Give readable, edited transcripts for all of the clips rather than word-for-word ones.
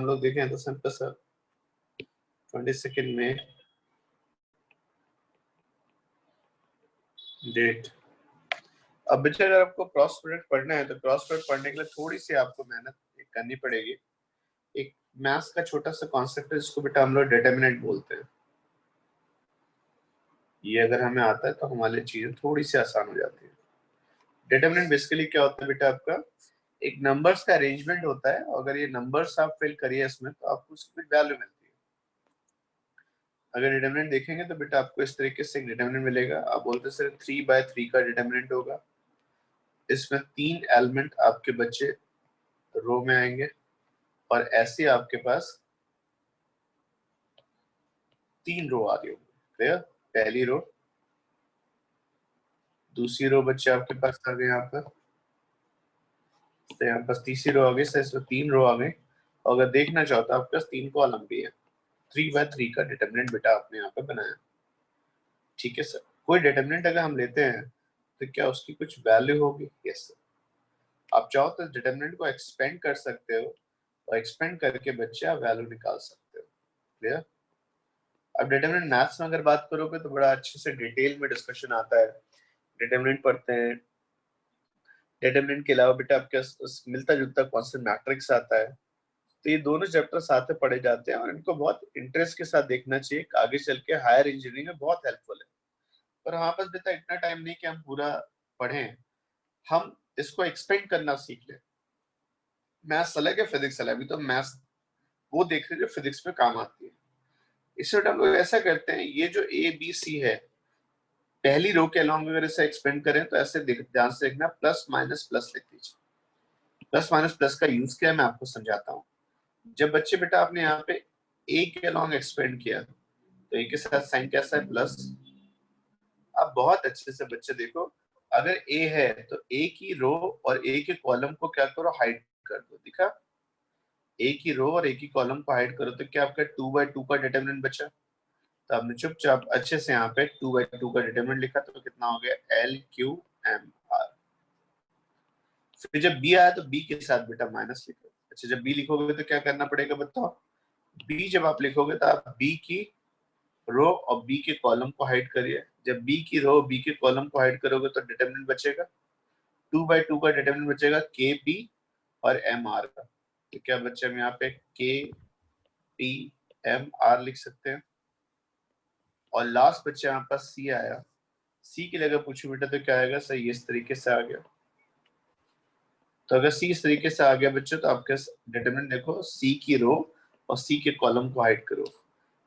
हम लोग देखें तो सिंपल सा 22 में डेट। अब बच्चे अगर आपको क्रॉस प्रोडक्ट पढ़ना है तो क्रॉस प्रोडक्ट पढ़ने के लिए थोड़ी सी आपको मेहनत करनी पड़ेगी। एक मैथ्स का छोटा सा कॉन्सेप्ट है जिसको बेटा हम लोग डिटरमिनेंट बोलते हैं। ये अगर हमें आता है तो हमारे लिए चीजें थोड़ी सी आसान हो जाती है। डिटरमिनेंट बेसिकली क्या होता है बेटा, आपका एक नंबर्स का अरेंजमेंट होता है। अगर ये नंबर्स आप फिल करिए इसमें तो आपको उसकी वैल्यू मिलती है। अगर डिटरमिनेंट देखेंगे तो बेटा आपको इस तरीके से एक डिटरमिनेंट मिलेगा। आप बोलते सर 3/3 का डिटरमिनेंट होगा। इसमें 3 एलिमेंट आपके बच्चे रो में आएंगे और ऐसे आपके पास 3 रो आ रही होगी। क्लियर? पहली रो, दूसरी रो बच्चे आपके पास आ गए यहाँ पर, तो यहाँ पास तीसरी रो आ गई। सर इसमें 3 रो आ गई। और अगर देखना चाहो तो आपके पास 3 कॉलम भी है। 3/3 का डिटरमिनेंट बेटा आपने यहाँ पे बनाया। ठीक है सर। कोई डिटरमिनेंट अगर हम लेते हैं तो क्या उसकी कुछ वैल्यू होगी? Yes sir. आप चाहो तो डिटरमिनेंट को एक्सपेंड कर सकते हो और एक्सपेंड करके बच्चे आप वैल्यू निकाल सकते हो। क्लियर? अब डिटरमिनेंट मैथ्स में अगर बात करोगे तो बड़ा अच्छे से डिटेल में डिस्कशन आता है। डिटरमिनेंट पढ़ते हैं। डिटरमिनेंट के अलावा बेटा आपके मिलता जुलता कॉन्सेप्ट मैट्रिक्स आता है। तो ये दोनों चैप्टर साथ में पढ़े जाते हैं और इनको बहुत इंटरेस्ट के साथ देखना चाहिए। आगे चल के हायर इंजीनियरिंग में बहुत हेल्पफुल है। पर हमारे पास बेटा इतना टाइम नहीं कि हम पूरा पढ़ें, हम इसको एक्सपेंड करना सीख लें। मैथ्स अलग है, फिजिक्स अलग है। अभी तो मैथ्स वो देख रहे जो फिजिक्स में काम आती है। इससे हम लोग ऐसा करते हैं, ये जो ए बी सी है, पहली रो के अलोंग अगर इसे एक्सपेंड करें तो ऐसे ध्यान से देखना, प्लस माइनस प्लस लिख दीजिए। प्लस माइनस प्लस का यूज क्या है मैं आपको समझाता हूँ। जब बच्चे बेटा आपने यहाँ पे ए के अलोंग एक्सपेंड किया तो ए के साथ साइन कैसा है? प्लस। अब बहुत अच्छे से बच्चे देखो, अगर ए है तो ए की रो और ए के कॉलम को क्या करो? हाइड कर दो। दिखा? ए की रो और ए की कॉलम को हाइड करो तो क्या आपका 2/2 का डिटरमिनेंट बचा। तो आपने चुपचाप अच्छे से यहाँ पे 2/2 का डिटरमिनेंट लिखा तो कितना हो गया? LQMR। फिर जब बी आया तो बी के साथ बेटा माइनस लिखो। अच्छा, जब बी लिखोगे तो क्या करना पड़ेगा बताओ? बी जब आप लिखोगे तो आप बी की रो और बी के कॉलम को हाइड करिए। जब बी की रो बी के कॉलम को हाइड करोगे तो डिटरमिनेंट बचेगा 2/2 का डिटरमिनेंट बचेगा KP और MR का। तो क्या बच्चे हम यहाँ पे KPMR लिख सकते हैं। और लास्ट बच्चे यहाँ पास सी आया। सी के लिए अगर पूछू बेटा तो क्या आएगा? सही इस तरीके से आ गया। तो अगर सी इस तरीके से आ गया बच्चों तो आपके डिटरमिनेंट देखो, सी की रो और सी के कॉलम को हाइड करो।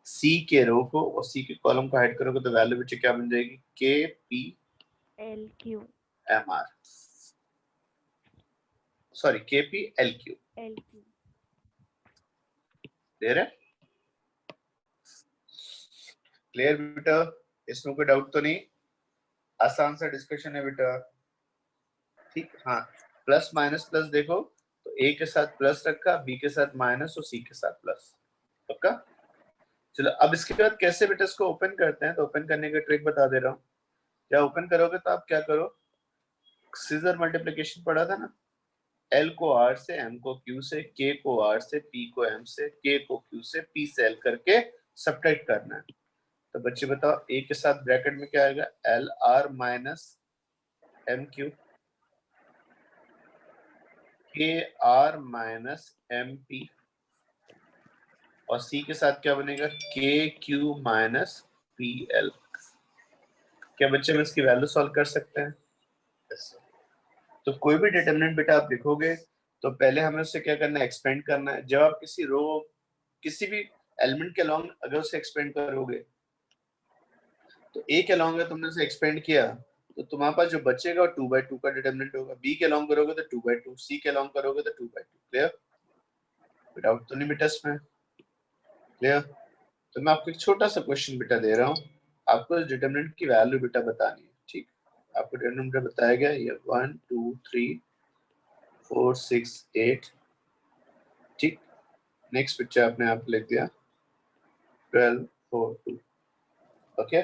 सी के रो को और सी के कॉलम को हाइड करोगे तो वैल्यू बच्चे क्या बन जाएगी? KPMR, sorry KPLQ। क्लियर है? क्लियर बेटा? इसमें कोई डाउट तो नहीं? आसान सा डिस्कशन है बेटा। ठीक, हाँ। प्लस माइनस प्लस देखो तो ए के साथ प्लस रखा, बी के साथ माइनस और सी के साथ प्लस। पक्का? चलो अब इसके बाद कैसे बेटा इसको ओपन करते हैं, तो ओपन करने का ट्रिक बता दे रहा हूँ। क्या ओपन करोगे तो आप क्या करो, सीजर मल्टीप्लिकेशन पढ़ा था ना, L को R से, M को Q से, K को R से, P को M से, K को Q से, P से L करके सब्ट्रैक्ट करना है। तो बच्चे बताओ A के साथ ब्रैकेट में क्या आएगा? LR minus MQ, KR minus MP, और C के साथ क्या बनेगा? KQ minus PL। क्या बच्चे हम इसकी वैल्यू सॉल्व कर सकते हैं? yes. तो कोई भी डिटरमिनेंट बेटा आप लिखोगे तो पहले हमें उससे क्या करना है? एक्सपेंड करना है। जब आप किसी रो किसी भी एलिमेंट के अलोंग अगर उसे एक्सपेंड करोगे तो ए के अलोंग तुमने उसे एक्सपेंड किया तो तुम्हारे पास जो बचेगा वो 2/2 का डिटरमिनेंट होगा। बी के अलोंग करोगे तो 2/2, सी के अलोंग करोगे तो 2/2। क्लियर? डाउट तो नहीं बेटा इसमें? क्लियर? तो मैं आपको एक छोटा सा क्वेश्चन बेटा दे रहा हूँ, आपको इस डिटरमिनेंट की वैल्यू बेटा बतानी है। ठीक, आपको डिटरमिनेंट बताया गया ये 1 2 3 4 6 8। ठीक, नेक्स्ट पिक्चर आपने आप लिख दिया 12 4 2। ओके,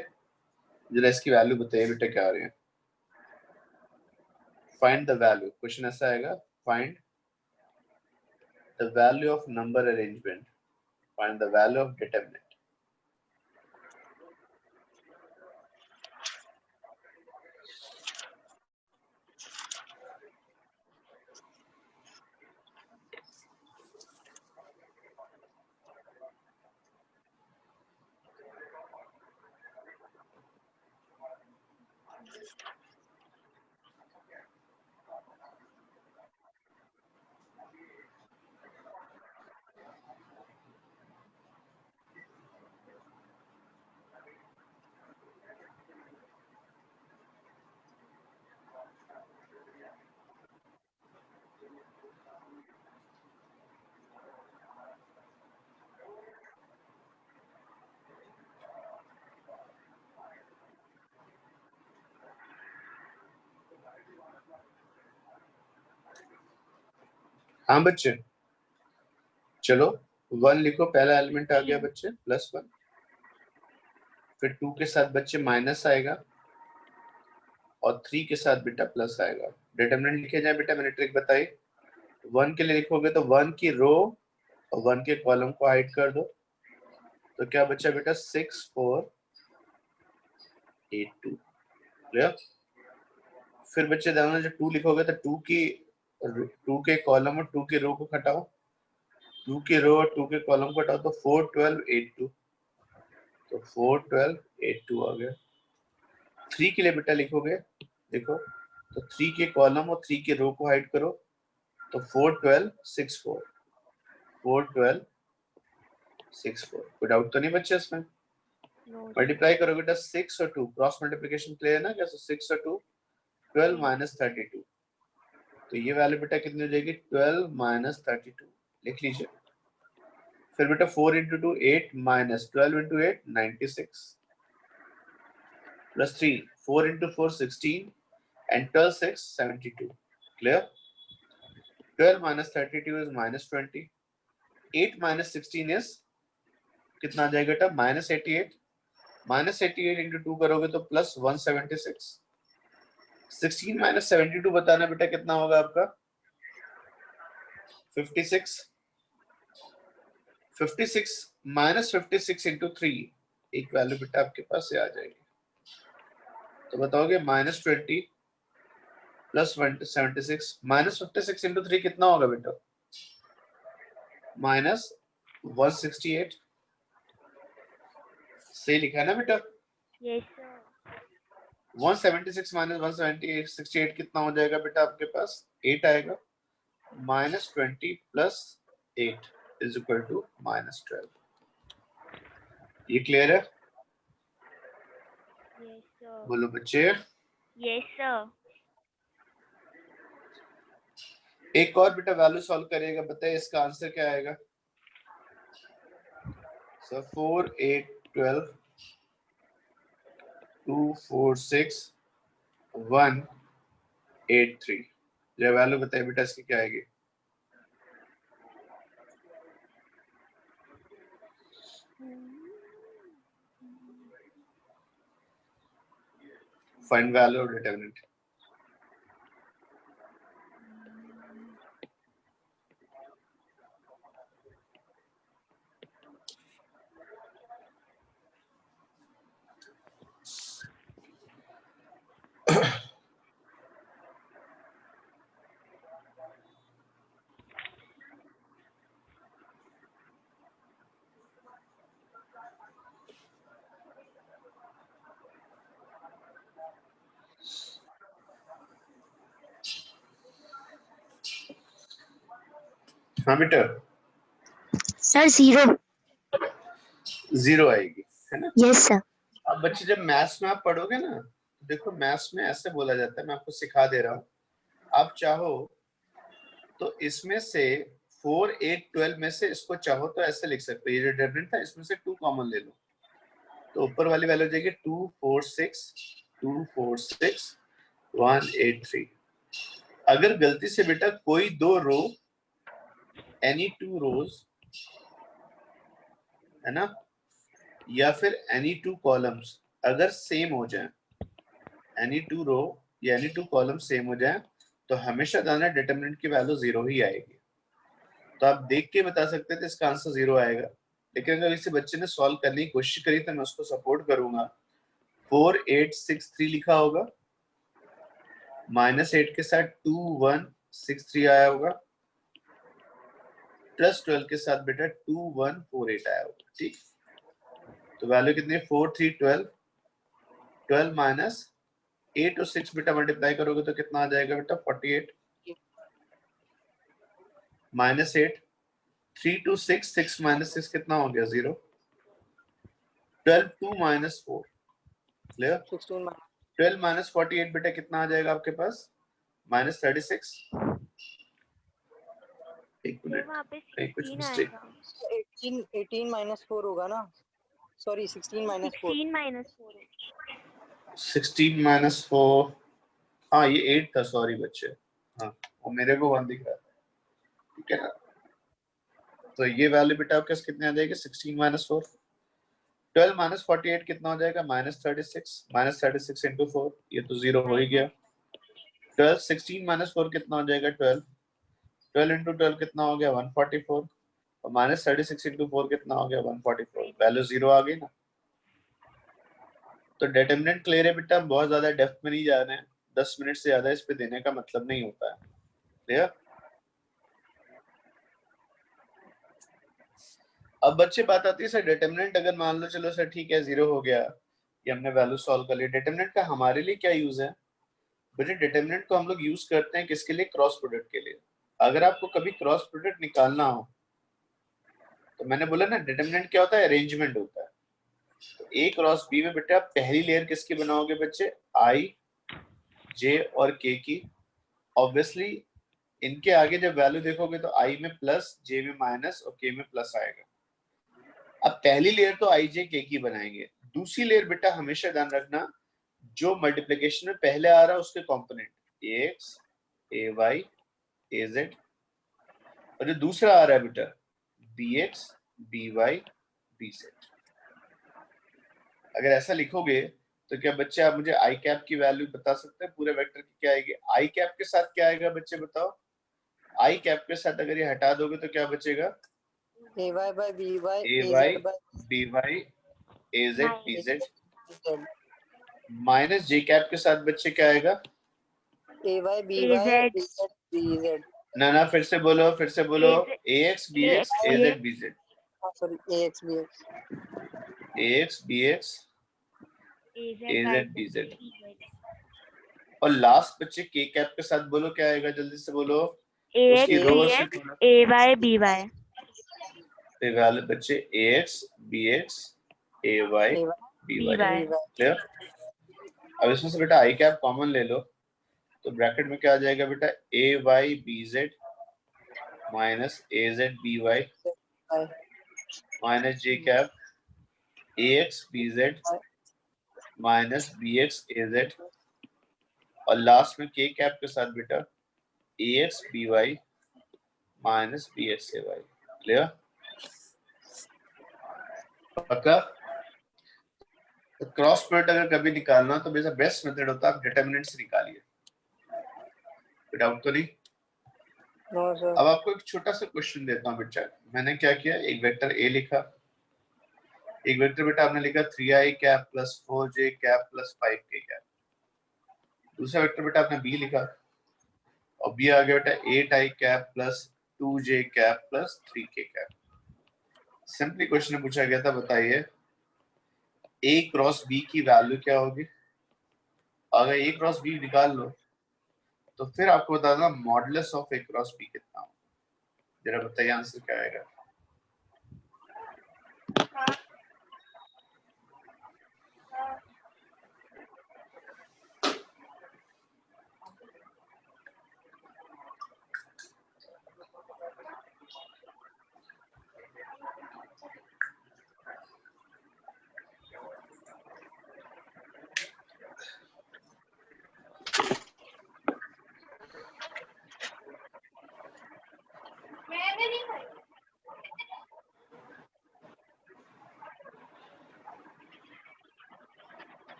जरा इसकी वैल्यू बताइए बेटा क्या आ रही है। फाइंड द वैल्यू, क्वेश्चन ऐसा आएगा, find the value of number arrangement. Find the value of determinant. हाँ बच्चे, चलो 1 लिखो, पहला एलिमेंट आ गया बच्चे +1, फिर 2 के साथ बच्चे माइनस आएगा और 3 के साथ बेटा प्लस आएगा। डिटरमिनेंट लिखे जाए बेटा, मैंने ट्रिक बताई। 1 के लिए लिखोगे तो 1 की रो और 1 के कॉलम को हाइड कर दो, तो क्या बचा बेटा 6 4 8 2। क्लियर? फिर बच्चे ध्यान, जो 2 लिखोगे तो 2 के कॉलम और 2 के रो को हटाओ, 2 के रो और 2 के कॉलम को हटाओ, तो 4 12 8 2, तो 4 12 8 2 आ गया। 3 के लिए बेटा लिखोगे, देखो तो 3 के कॉलम और 3 के रो को हाइड करो, तो 4 12 6 4, 4 12 6 4। कोई डाउट तो नहीं बच्चे इसमें? मल्टीप्लाई करो बेटा 6 और 2, क्रॉस मल्टीप्लिकेशन क्लियर है ना? कैसे 6 और 2 12 माइनस 32, तो ये वैल्यू बेटा कितनी हो जाएगी 12 माइनस 32, लिख लीजिए। फिर बेटा 4 into 2 8 minus 12 into 8 96 plus 3 4 into 4 16 and 12 6 72। Clear? 12 minus 32 is minus 20, 8 minus 16 is कितना आ जाएगा बेटा -88, -88 इंटू 2 करोगे तो प्लस 176, 16 माइनस 72 बताना बेटा कितना होगा आपका 56, 56 माइनस 56 इंटू 3, एक वैल्यू बेटा आपके पास से आ जाएगी, तो बताओगे -20 प्लस 76, -56 इंटू 3 कितना होगा बेटा -168। सही लिखा है ना बेटा? Yes sir. 176 माइनस 168 कितना हो जाएगा बेटा आपके पास 8 आएगा, -20 प्लस 8 इज इक्वल टू -12। ये क्लियर है? Yes sir. बोलो बच्चे। Yes sir. एक और बेटा वैल्यू सॉल्व करिएगा, बताइए इसका आंसर क्या आएगा। सर 4 8 12 2 4 6 1 8 3, ये वैल्यू बताइए बेटा इसकी क्या आएगी। Find value of determinant. हाँ बेटा सर 0 आएगी, है ना? Yes sir. अब बच्चे जब मैथ्स में आप पढ़ोगे ना, देखो मैथ्स में ऐसे बोला जाता है, मैं आपको सिखा दे रहा हूँ, आप चाहो तो इसमें से 4 8 12 में से इसको चाहो तो ऐसे लिख सकते हो, ये जो डिटरमिनेंट था इसमें से 2 कॉमन ले लो, तो ऊपर वाली वैल्यू हो जाएगी 2 4 6 2 4 6 1 8 3। अगर गलती से बेटा कोई दो रो, एनी 2 रोज, है ना, या फिर एनी 2 कॉलम्स अगर सेम हो जाए, एनी 2 रो या एनी 2 कॉलम सेम हो जाए, तो हमेशा जाना डिटरमिनेंट की वैल्यू 0 ही आएगी। तो आप देख के बता सकते थे इसका आंसर 0 आएगा, लेकिन अगर किसी बच्चे ने सॉल्व करने की कोशिश करी तो मैं उसको सपोर्ट करूंगा। 4863 लिखा होगा, -8 के साथ 2163 आया होगा, +12 के साथ बेटा 2148 आया होगा। ठीक, तो वैल्यू कितनी है? 4312, 12 माइनस 8 और 6 बेटा मल्टीप्लाई करोगे तो कितना आ जाएगा बेटा? 48 -8, 3 to 6, 6 minus 6 कितना हो गया? 0। 12 2 minus 4, क्लियर? 12 minus 48 बेटा कितना आ जाएगा आपके पास? -36। एक सर मिनट, वहाँ पे कहीं कुछ 16 मिस्टेक। आएगा। 18 minus 4 होगा ना? Sorry 16 minus 4। 16 माइनस 4। 16 minus 4, हाँ ये 8 था, सॉरी बच्चे, हाँ वो मेरे को 1 दिख रहा था, ठीक है ना? तो ये वैल्यू बेटा आपके पास कितने आ जाएगी? 16 minus 4। 12 minus 48 कितना हो जाएगा? -36, -36 into 4, ये तो 0 हो ही गया। 12 16 minus 4 कितना हो जाएगा? 12, 12 into 12 कितना हो गया? 144, और -36 into 4 कितना हो गया? 144, वैल्यू 0 आ गई ना। तो डिटरमिनेंट क्लियर है बेटा, बहुत ज्यादा डेप्थ में नहीं जा रहे हैं, 10 मिनट से ज्यादा इस पे देने का मतलब नहीं होता है, क्लियर? अब बच्चे बात आती है सर डिटरमिनेंट अगर मान लो चलो सर ठीक है 0 हो गया, ये हमने वैल्यू सॉल्व कर लिया, डिटरमिनेंट का हमारे लिए क्या यूज है? बेटा डिटरमिनेंट को हम लोग यूज करते हैं किसके लिए? क्रॉस प्रोडक्ट के लिए। अगर आपको कभी क्रॉस प्रोडक्ट निकालना हो तो मैंने बोला ना डिटरमिनेंट क्या होता है? अरेंजमेंट होता है। तो ए क्रॉस बी में बेटा पहली लेयर किसकी बनाओगे बच्चे? आई, जे और के की। ऑब्वियसली इनके आगे जब वैल्यू देखोगे तो आई में प्लस, जे में माइनस और के में प्लस आएगा। अब पहली लेयर तो आई जे के की बनाएंगे, दूसरी लेयर बेटा हमेशा ध्यान रखना जो मल्टीप्लिकेशन में पहले आ रहा है उसके कंपोनेंट ax, ay, az, और जो दूसरा आ रहा है बेटा bx, by, bz। अगर ऐसा लिखोगे तो क्या बच्चे आप मुझे आई कैप की वैल्यू बता सकते हैं पूरे वेक्टर की क्या आएगी? आई कैप के साथ क्या आएगा बच्चे बताओ? आई कैप के साथ अगर ये हटा दोगे तो क्या बचेगा? ay by by ay, az by by, az, bz। z। Minus J cap के साथ बच्चे क्या आएगा? ay by AZ। bz bz। ना फिर से बोलो, फिर से बोलो। ax, bx, az, AX, bz, sorry ax bx। ax, bx, AZ, az, bz। और लास्ट बच्चे के कैप के साथ बोलो क्या आएगा? जल्दी से बोलो। उसकी AX, row BX, AY, BY। Value बच्चे ax, bx, ay, by, BY। Clear? अब इसमें से बेटा आई कैप कॉमन ले लो तो ब्रैकेट में क्या आ जाएगा बेटा? ay, bz minus az, by minus J cap ax, bz minus bx, az, और लास्ट में के कैप के साथ बेटा ax, by minus bx, ay, clear? पक्का? तो क्रॉस प्रोडक्ट अगर कभी निकालना तो बेटा बेस्ट मेथड होता है आप डिटरमिनेंट से निकालिए, कोई डाउट तो नहीं? No sir. अब आपको एक छोटा सा क्वेश्चन देता हूँ बेटा। मैंने क्या किया, एक वेक्टर ए लिखा, एक वेक्टर बेटा आपने लिखा 3i cap plus 4j cap plus 5k cap. दूसरा वेक्टर बेटा आपने बी लिखा और बी आ गया बेटा 8i cap plus 2j cap plus 3k cap. Simply question में पूछा गया था बताइए a क्रॉस b की वैल्यू क्या होगी? अगर a क्रॉस b निकाल लो तो फिर आपको बताना modulus of a cross b कितना हो। जरा बताइए आंसर क्या आएगा?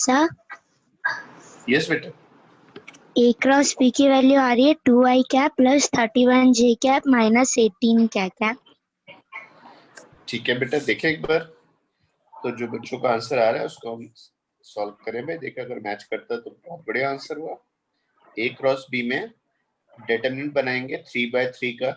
सर यस बेटा, ए क्रॉस बी की वैल्यू आ रही है 2i cap plus 31j cap minus 18 cap. ठीक है बेटा, देखें एक बार। तो जो बच्चों का आंसर आ रहा है उसको हम सॉल्व करें भाई। देखा अगर मैच करता है तो बहुत बढ़िया आंसर हुआ। ए क्रॉस बी में डिटरमिनेंट बनाएंगे 3/3 का।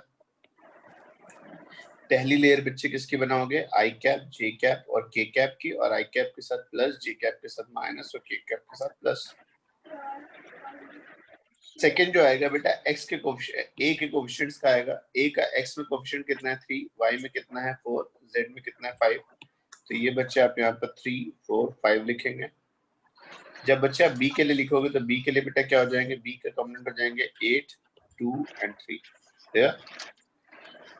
पहली लेयर बच्चे किसकी बनाओगे, आई कैप, जे कैप और के कैप की, और आई कैप के साथ प्लस, जे कैप के साथ माइनस और के कैप के साथ प्लस। सेकंड जो आएगा बेटा x के कोएफिशिएंट, a के कोएफिशिएंट्स का आएगा। a का x में कोएफिशिएंट कितना है 3, y में कितना है 4, z में कितना है 5। तो ये बच्चे आप यहाँ पर 3, 4, 5 लिखेंगे। जब बच्चे आप b के लिए लिखोगे तो b के लिए बेटा क्या हो जाएंगे, b के कॉम्पोनेंट हो जाएंगे 8, 2 एंड 3।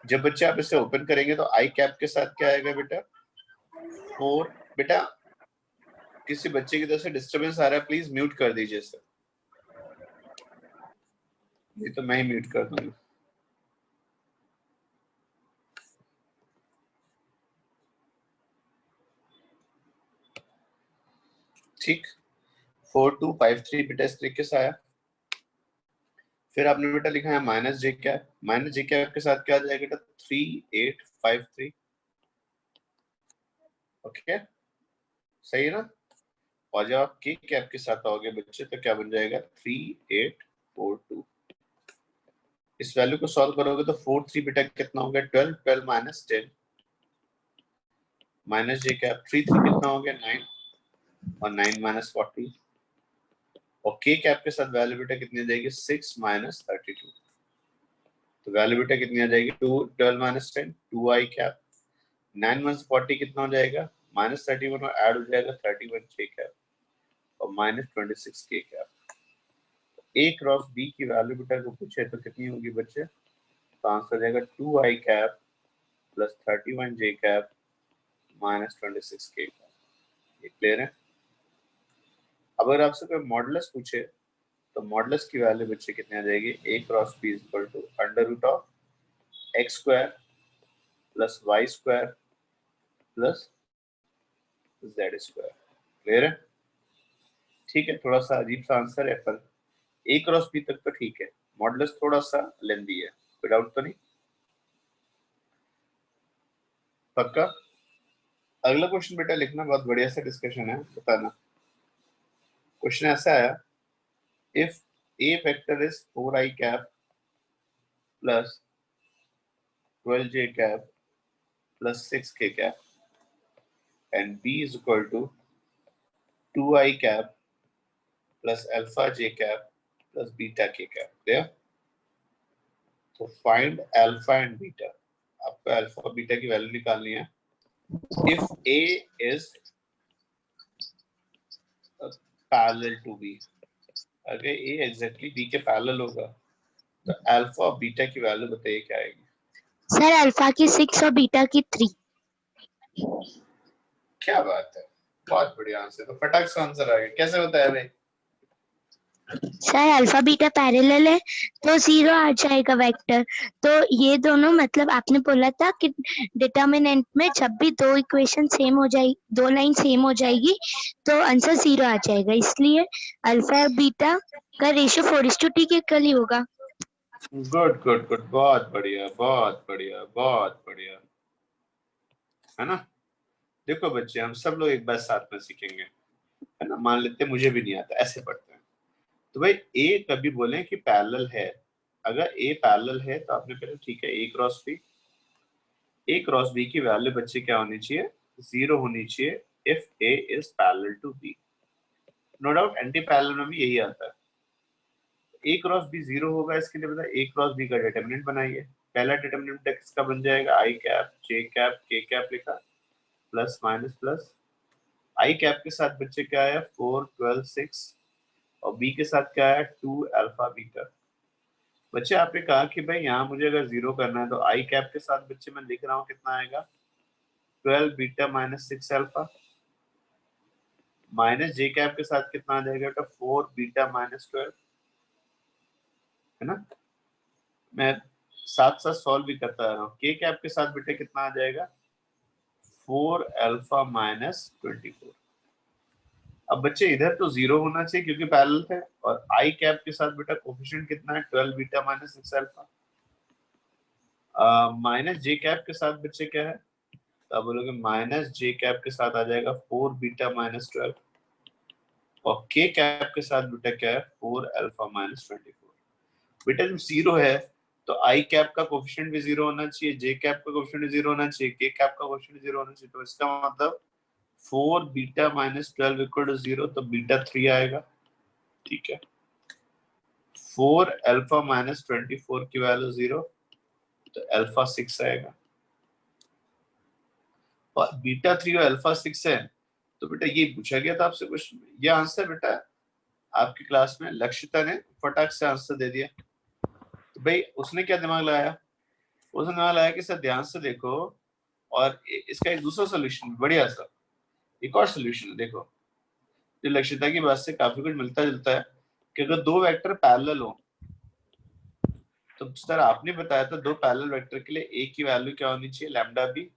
जब बच्चे आप इसे ओपन करेंगे तो आई कैप के साथ क्या आएगा बेटा 4। बेटा किसी बच्चे की तरफ से डिस्टरबेंस आ रहा है, प्लीज म्यूट कर दीजिए सर। ये तो मैं ही म्यूट कर दूंगा। ठीक, 4253 बेटा इस तरीके से आया। फिर आपने बेटा लिखा है माइनस जे कैप। माइनस जे कैप के साथ क्या आ जाएगा बेटा 3853। ओके सही है ना। और जब आप के कैप के साथ आओगे बच्चे तो क्या बन जाएगा 3842। इस वैल्यू को सॉल्व करोगे तो 43 बेटा कितना हो गया 12, 12 माइनस 10 माइनस जे कैप 33 कितना हो गया 9 और 9 माइनस 40 और के कैप के साथ वैल्यू बेटा कितनी आ जाएगी 6 माइनस 32। तो वैल्यू बेटा कितनी आ जाएगी 2, 12 माइनस 10 2i कैप 9 माइनस 40 कितना हो जाएगा माइनस 31 और ऐड हो जाएगा 31 जे कैप और माइनस 26 के कैप। ए क्रॉस बी की वैल्यू बेटा को पूछे तो कितनी होगी बच्चे, तो आंसर जाएगा 2i कैप प्लस 31 जे कैप माइनस 26 के कैप। ये क्लियर है। अब अगर आपसे कोई मॉडुलस पूछे तो मॉडुलस की वैल्यू बच्चे कितनी आ जाएगी, A cross B is equal to under root of X square plus Y square plus Z square. Clear है। ठीक है, थोड़ा सा अजीब सा आंसर है पर ए क्रॉस बी तक तो ठीक है, मॉडुलस थोड़ा सा लेंथी है, कोई डाउट तो नहीं। पक्का। अगला क्वेश्चन बेटा लिखना, बहुत बढ़िया सा डिस्कशन है, बताना। क्वेश्चन ऐसा आया, if A vector is 4i cap plus 12j cap plus 6k cap and b is equal to 2i cap plus alpha j cap plus beta k cap. There. So find alpha and beta. आपको alpha और beta की value निकालनी है। If a is parallel to b, अगर a exactly b के parallel होगा तो alpha और beta की वैल्यू बताइए क्या आएगी। सर अल्फा की 6 और बीटा की 3। क्या बात है, बहुत बढ़िया आंसर। तो फटाक से आंसर आ गया। कैसे बताया भाई। सर अल्फा बीटा पैरेलल है तो 0 आ जाएगा वेक्टर। तो ये दोनों मतलब आपने बोला था कि डिटर्मिनेंट में जब भी दो इक्वेशन सेम हो जाएगी, दो लाइन सेम हो जाएगी तो आंसर 0 आ जाएगा, इसलिए अल्फा और बीटा का रेशियो 4:2 के इक्वल ही होगा। गुड गुड गुड, बहुत बढ़िया बहुत बढ़िया बहुत बढ़िया, है ना। देखो बच्चे, हम सब लोग एक बार साथ में सीखेंगे, है ना। मान लेते मुझे भी नहीं आता, ऐसे पढ़ते हैं। तो भाई ए कभी बोले कि पैरेलल है, अगर ए पैरेलल है तो आपने कहा ठीक है A cross B. A cross B की वैल्यू बच्चे क्या होनी चाहिए, 0 होनी चाहिए if A is parallel to B. No doubt anti parallel में भी यही आता है। ए क्रॉस बी 0 होगा, इसके लिए बता ए क्रॉस बी का डिटरमिनेंट बनाइए। पहला डिटरमिनेंट किसका बन जाएगा, आई कैप जे कैप के कैप लिखा, प्लस माइनस प्लस। आई कैप के साथ बच्चे क्या आया 4, 12, 6 और बी के साथ क्या आया 2 अल्फा बीटा। बच्चे आपने कहा कि भाई यहाँ मुझे अगर 0 करना है तो आई कैप के साथ बच्चे मैं लिख रहा हूँ कितना आएगा 12 बीटा माइनस 6 अल्फा, माइनस जे कैप के साथ कितना आ जाएगा तो 4 बीटा माइनस 12, है ना। मैं साथ साथ सॉल्व भी करता रहा हूँ। के कैप के साथ बेटे कितना आ जाएगा 4 अल्फा माइनस 24। अब बच्चे इधर तो 0 होना चाहिए क्योंकि पैरेलल थे, और आई कैप के साथ बेटा कोफिशिएंट कितना है 12 बीटा माइनस 6 अल्फा, माइनस जे कैप के साथ बच्चे क्या है, तो आप बोलोगे माइनस जे कैप के साथ आ जाएगा 4 बीटा माइनस 12, और के कैप के साथ बेटा क्या है 4 अल्फा माइनस 24। बेटा जब 0 है तो आई कैप का कोफिशिएंट भी 0 होना चाहिए, जे कैप का कोफिशिएंट भी 0 होना चाहिए, के कैप का कोफिशिएंट 0 होना चाहिए, तो इसका मतलब 4 बीटा माइनस 12 इक्वल टू 0, तो बीटा 3 आएगा। ठीक है, 4 अल्फा माइनस 24 की वैल्यू 0, तो अल्फा 6 आएगा, और बीटा 3 और अल्फा 6 है, तो बेटा ये पूछा गया था आपसे क्वेश्चन में, ये आंसर बेटा आपकी क्लास में लक्षिता ने फटाक से आंसर दे दिया। तो भाई उसने क्या दिमाग लगाया, उसने दिमाग लगाया कि सर ध्यान से देखो, और इसका एक दूसरा सोल्यूशन बढ़िया सा, एक और सोल्यूशन है, देखो जो लक्षिता की बात से काफी कुछ मिलता जुलता है कि अगर दो वेक्टर पैरेलल हो, तो सर आपने बताया था दो पैरेलल वेक्टर के लिए ए की वैल्यू क्या होनी चाहिए, लैम्डा बी,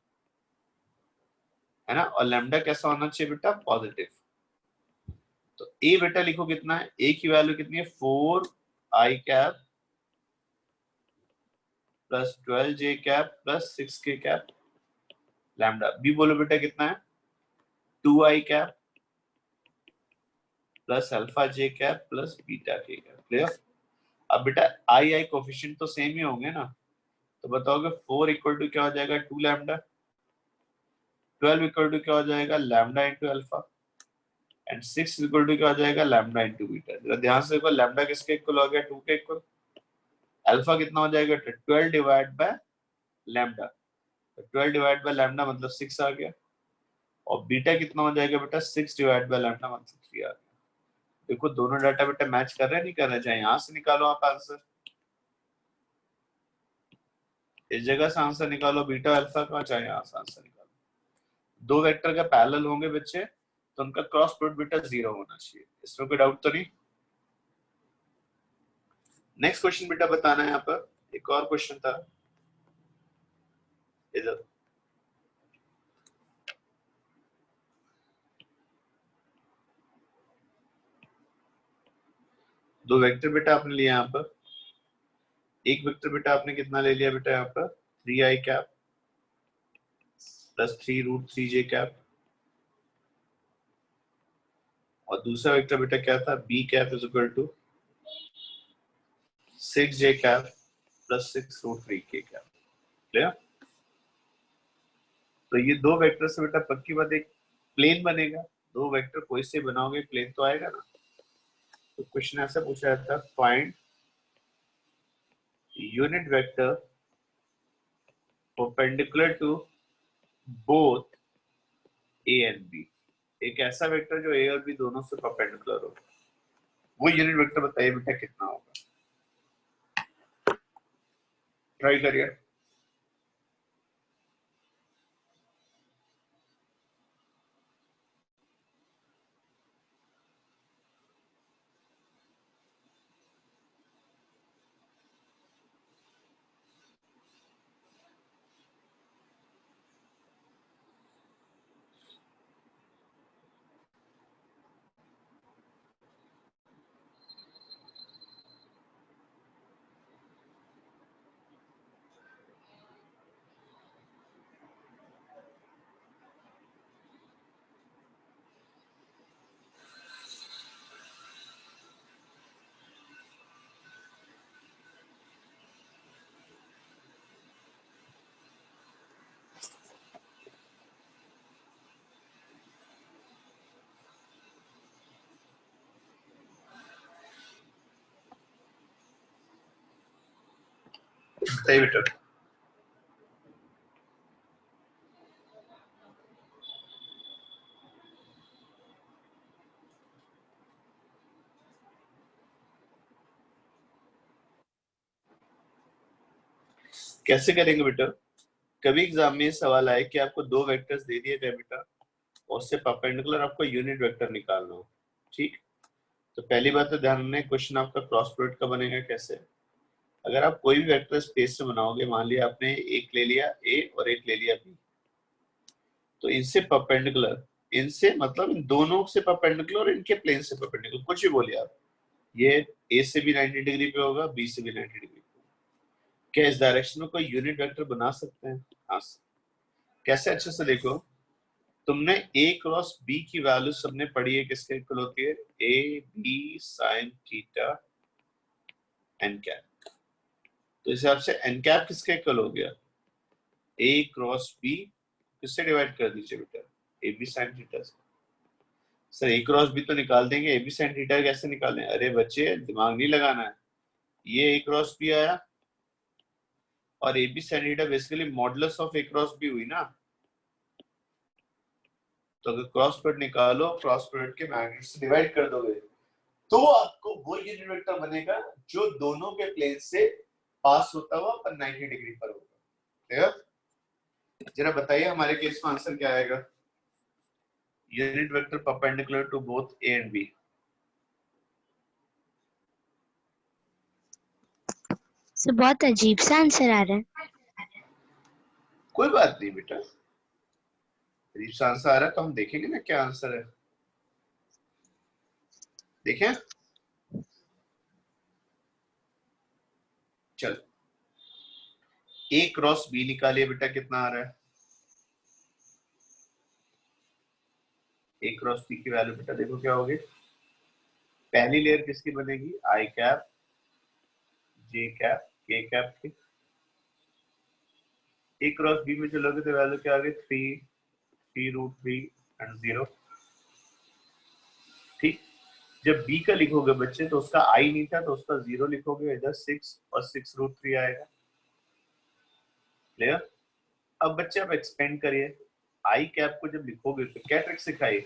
है ना, और लैम्डा कैसा होना चाहिए बेटा, पॉजिटिव। तो ए बेटा लिखो कितना है, ए की वैल्यू कितनी है 4 आई कैप प्लस 12 जे कैप प्लस 6 के कैप, लैम्डा बी बोलो बेटा कितना है 2 I cap plus alpha J cap plus beta K cap. Clear? अब बेटा आई आई कोफिशिएंट तो सेम ही होंगे ना, तो बताओगे 4 इक्वल टू क्या हो जाएगा 2 लैम्डा, 12 इक्वल टू क्या हो जाएगा lambda into alpha, and 6 equal to क्या हो जाएगा लैम्डा इंटू बीटा। जरा ध्यान से देखो, लैम्डा किसके इक्वल हो गया 2 के इक्वल, अल्फा कितना हो जाएगा 12 divide by lambda, 12 divide by lambda मतलब 6 आ गया, और बीटा कितना हो जाएगा बेटा 6 डिवाइड बाय लैम्डा मतलब 3 आ गया। देखो दोनों डाटा बेटा मैच कर रहे हैं नहीं कर रहे, चाहे यहां से निकालो आप आंसर, इस जगह से आंसर निकालो बीटा अल्फा का, चाहे यहां से आंसर निकालो, दो वेक्टर का पैरेलल होंगे बच्चे तो उनका क्रॉस प्रोडक्ट बेटा 0 होना चाहिए, इसमें कोई डाउट तो नहीं। नेक्स्ट क्वेश्चन बेटा बताना है यहाँ पर, एक और क्वेश्चन था इधर, दो वेक्टर बेटा आपने लिया यहाँ पर, एक वेक्टर बेटा आपने कितना ले लिया बेटा यहाँ पर 3 I cap plus 3 root 3 J cap, और दूसरा वेक्टर बेटा क्या था B cap is equal to 6 J cap plus 6 root 3 K cap. Clear? तो ये दो वेक्टर से बेटा पक्की बात एक प्लेन बनेगा, दो वेक्टर कोई से बनाओगे प्लेन तो आएगा ना। तो क्वेश्चन ऐसा पूछा जाता है, find unit vector perpendicular to both A and B, एक ऐसा वेक्टर जो ए और बी दोनों से परपेंडिकुलर हो, वो यूनिट वेक्टर बताइए बेटा कितना होगा, ट्राई करिए। बताइए बेटा। कैसे करेंगे बेटा, कभी एग्जाम में सवाल आए कि आपको दो वेक्टर्स दे दिए गए बेटा और उससे परपेंडिकुलर आपको यूनिट वेक्टर निकालना हो, ठीक, तो पहली बात तो ध्यान रखना क्वेश्चन आपका क्रॉस प्रोडक्ट का बनेगा कैसे, अगर आप कोई भी वेक्टर स्पेस से बनाओगे, मान लिया आपने एक ले लिया ए और एक ले लिया बी, तो इनसे परपेंडिकुलर इनसे मतलब इन दोनों से परपेंडिकुलर और इनके प्लेन से परपेंडिकुलर, कुछ भी बोलिए आप। ये ए से भी 90 डिग्री पे होगा, बी से भी 90 डिग्री पे। क्या इस डायरेक्शन में कोई यूनिट वेक्टर बना सकते हैं? हाँ। कैसे? अच्छे से देखो, तुमने ए क्रॉस बी की वैल्यू सबने पढ़ी है, किसके इक्वल होती है? A B sine theta N cap. तो इस हिसाब से एन कैप किसके इक्वल हो गया? ए क्रॉस बी किससे डिवाइड कर दीजिए बेटा? ए बी साइन थीटा से। सर ए क्रॉस बी तो निकाल देंगे, ए बी साइन थीटा कैसे निकालें? अरे बच्चे दिमाग नहीं लगाना है। ये ए क्रॉस बी आया और A B sine theta basically modulus of A cross B हुई ना। तो अगर क्रॉस प्रोडक्ट निकालो, क्रॉस प्रोडक्ट के मैग्नीट्यूड से डिवाइड कर दोगे तो आपको वो यूनिट वेक्टर बनेगा जो दोनों के प्लेन से पास होता हुआ पर 90 डिग्री पर होगा। क्लियर? जरा बताइए हमारे केस में आंसर क्या आएगा? Unit vector perpendicular to both A and B. Sir बहुत अजीब सा आंसर आ रहा है। कोई बात नहीं बेटा, अजीब सा आंसर आ रहा है तो हम देखेंगे ना क्या आंसर है। देखें, चल ए क्रॉस बी निकालिए बेटा, कितना आ रहा है? ए क्रॉस बी की वैल्यू बेटा देखो क्या होगी। पहली लेयर किसकी बनेगी? आई कैप जे कैप के कैप की। ए क्रॉस बी में चलोगे तो वैल्यू क्या आ गई? 3 एंड 0। ठीक, जब बी का लिखोगे बच्चे तो उसका आई नहीं था तो उसका 0 लिखोगे, इधर 6 और 6√3 आएगा। क्लियर? अब बच्चे आप एक्सपेंड करिए, आई कैप को जब लिखोगे तो क्या ट्रिक सिखाई?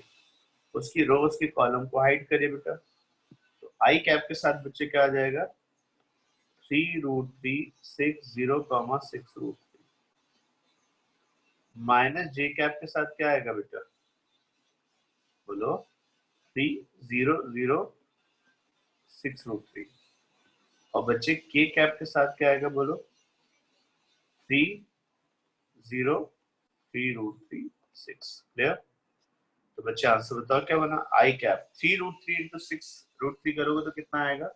उसकी रो उसकी कॉलम को हाइड करिए बेटा। तो आई कैप के साथ बच्चे क्या आ जाएगा? 3√3 6 माइनस जे कैप के साथ क्या आएगा बेटा? बोलो 3 और बच्चे के कैप के साथ क्या आएगा? बोलो 3 क्लियर? तो बच्चे आंसर बताओ क्या बना? आई कैप 3√3 इंटू 6√3 करोगे तो कितना आएगा?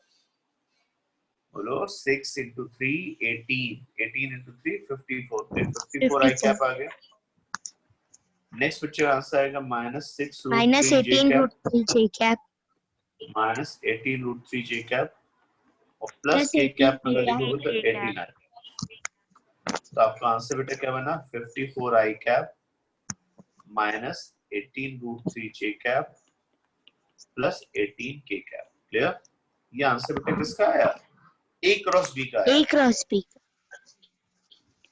बोलो 6 इंटू 3 18 इंटू 3 54 54 आई कैप आ गया। नेक्स्ट बच्चे का आंसर आएगा -6√3 -18√3 कैप -18√3 जे कैप और प्लस के कैप में अगर लिखोगे तो 18 आएगा। तो आपका आंसर बेटा क्या बना? 54 आई कैप -18√3 जे कैप प्लस 18 के कैप। क्लियर? ये आंसर बेटा किसका आया? ए क्रॉस बी का आया। ए क्रॉस बी।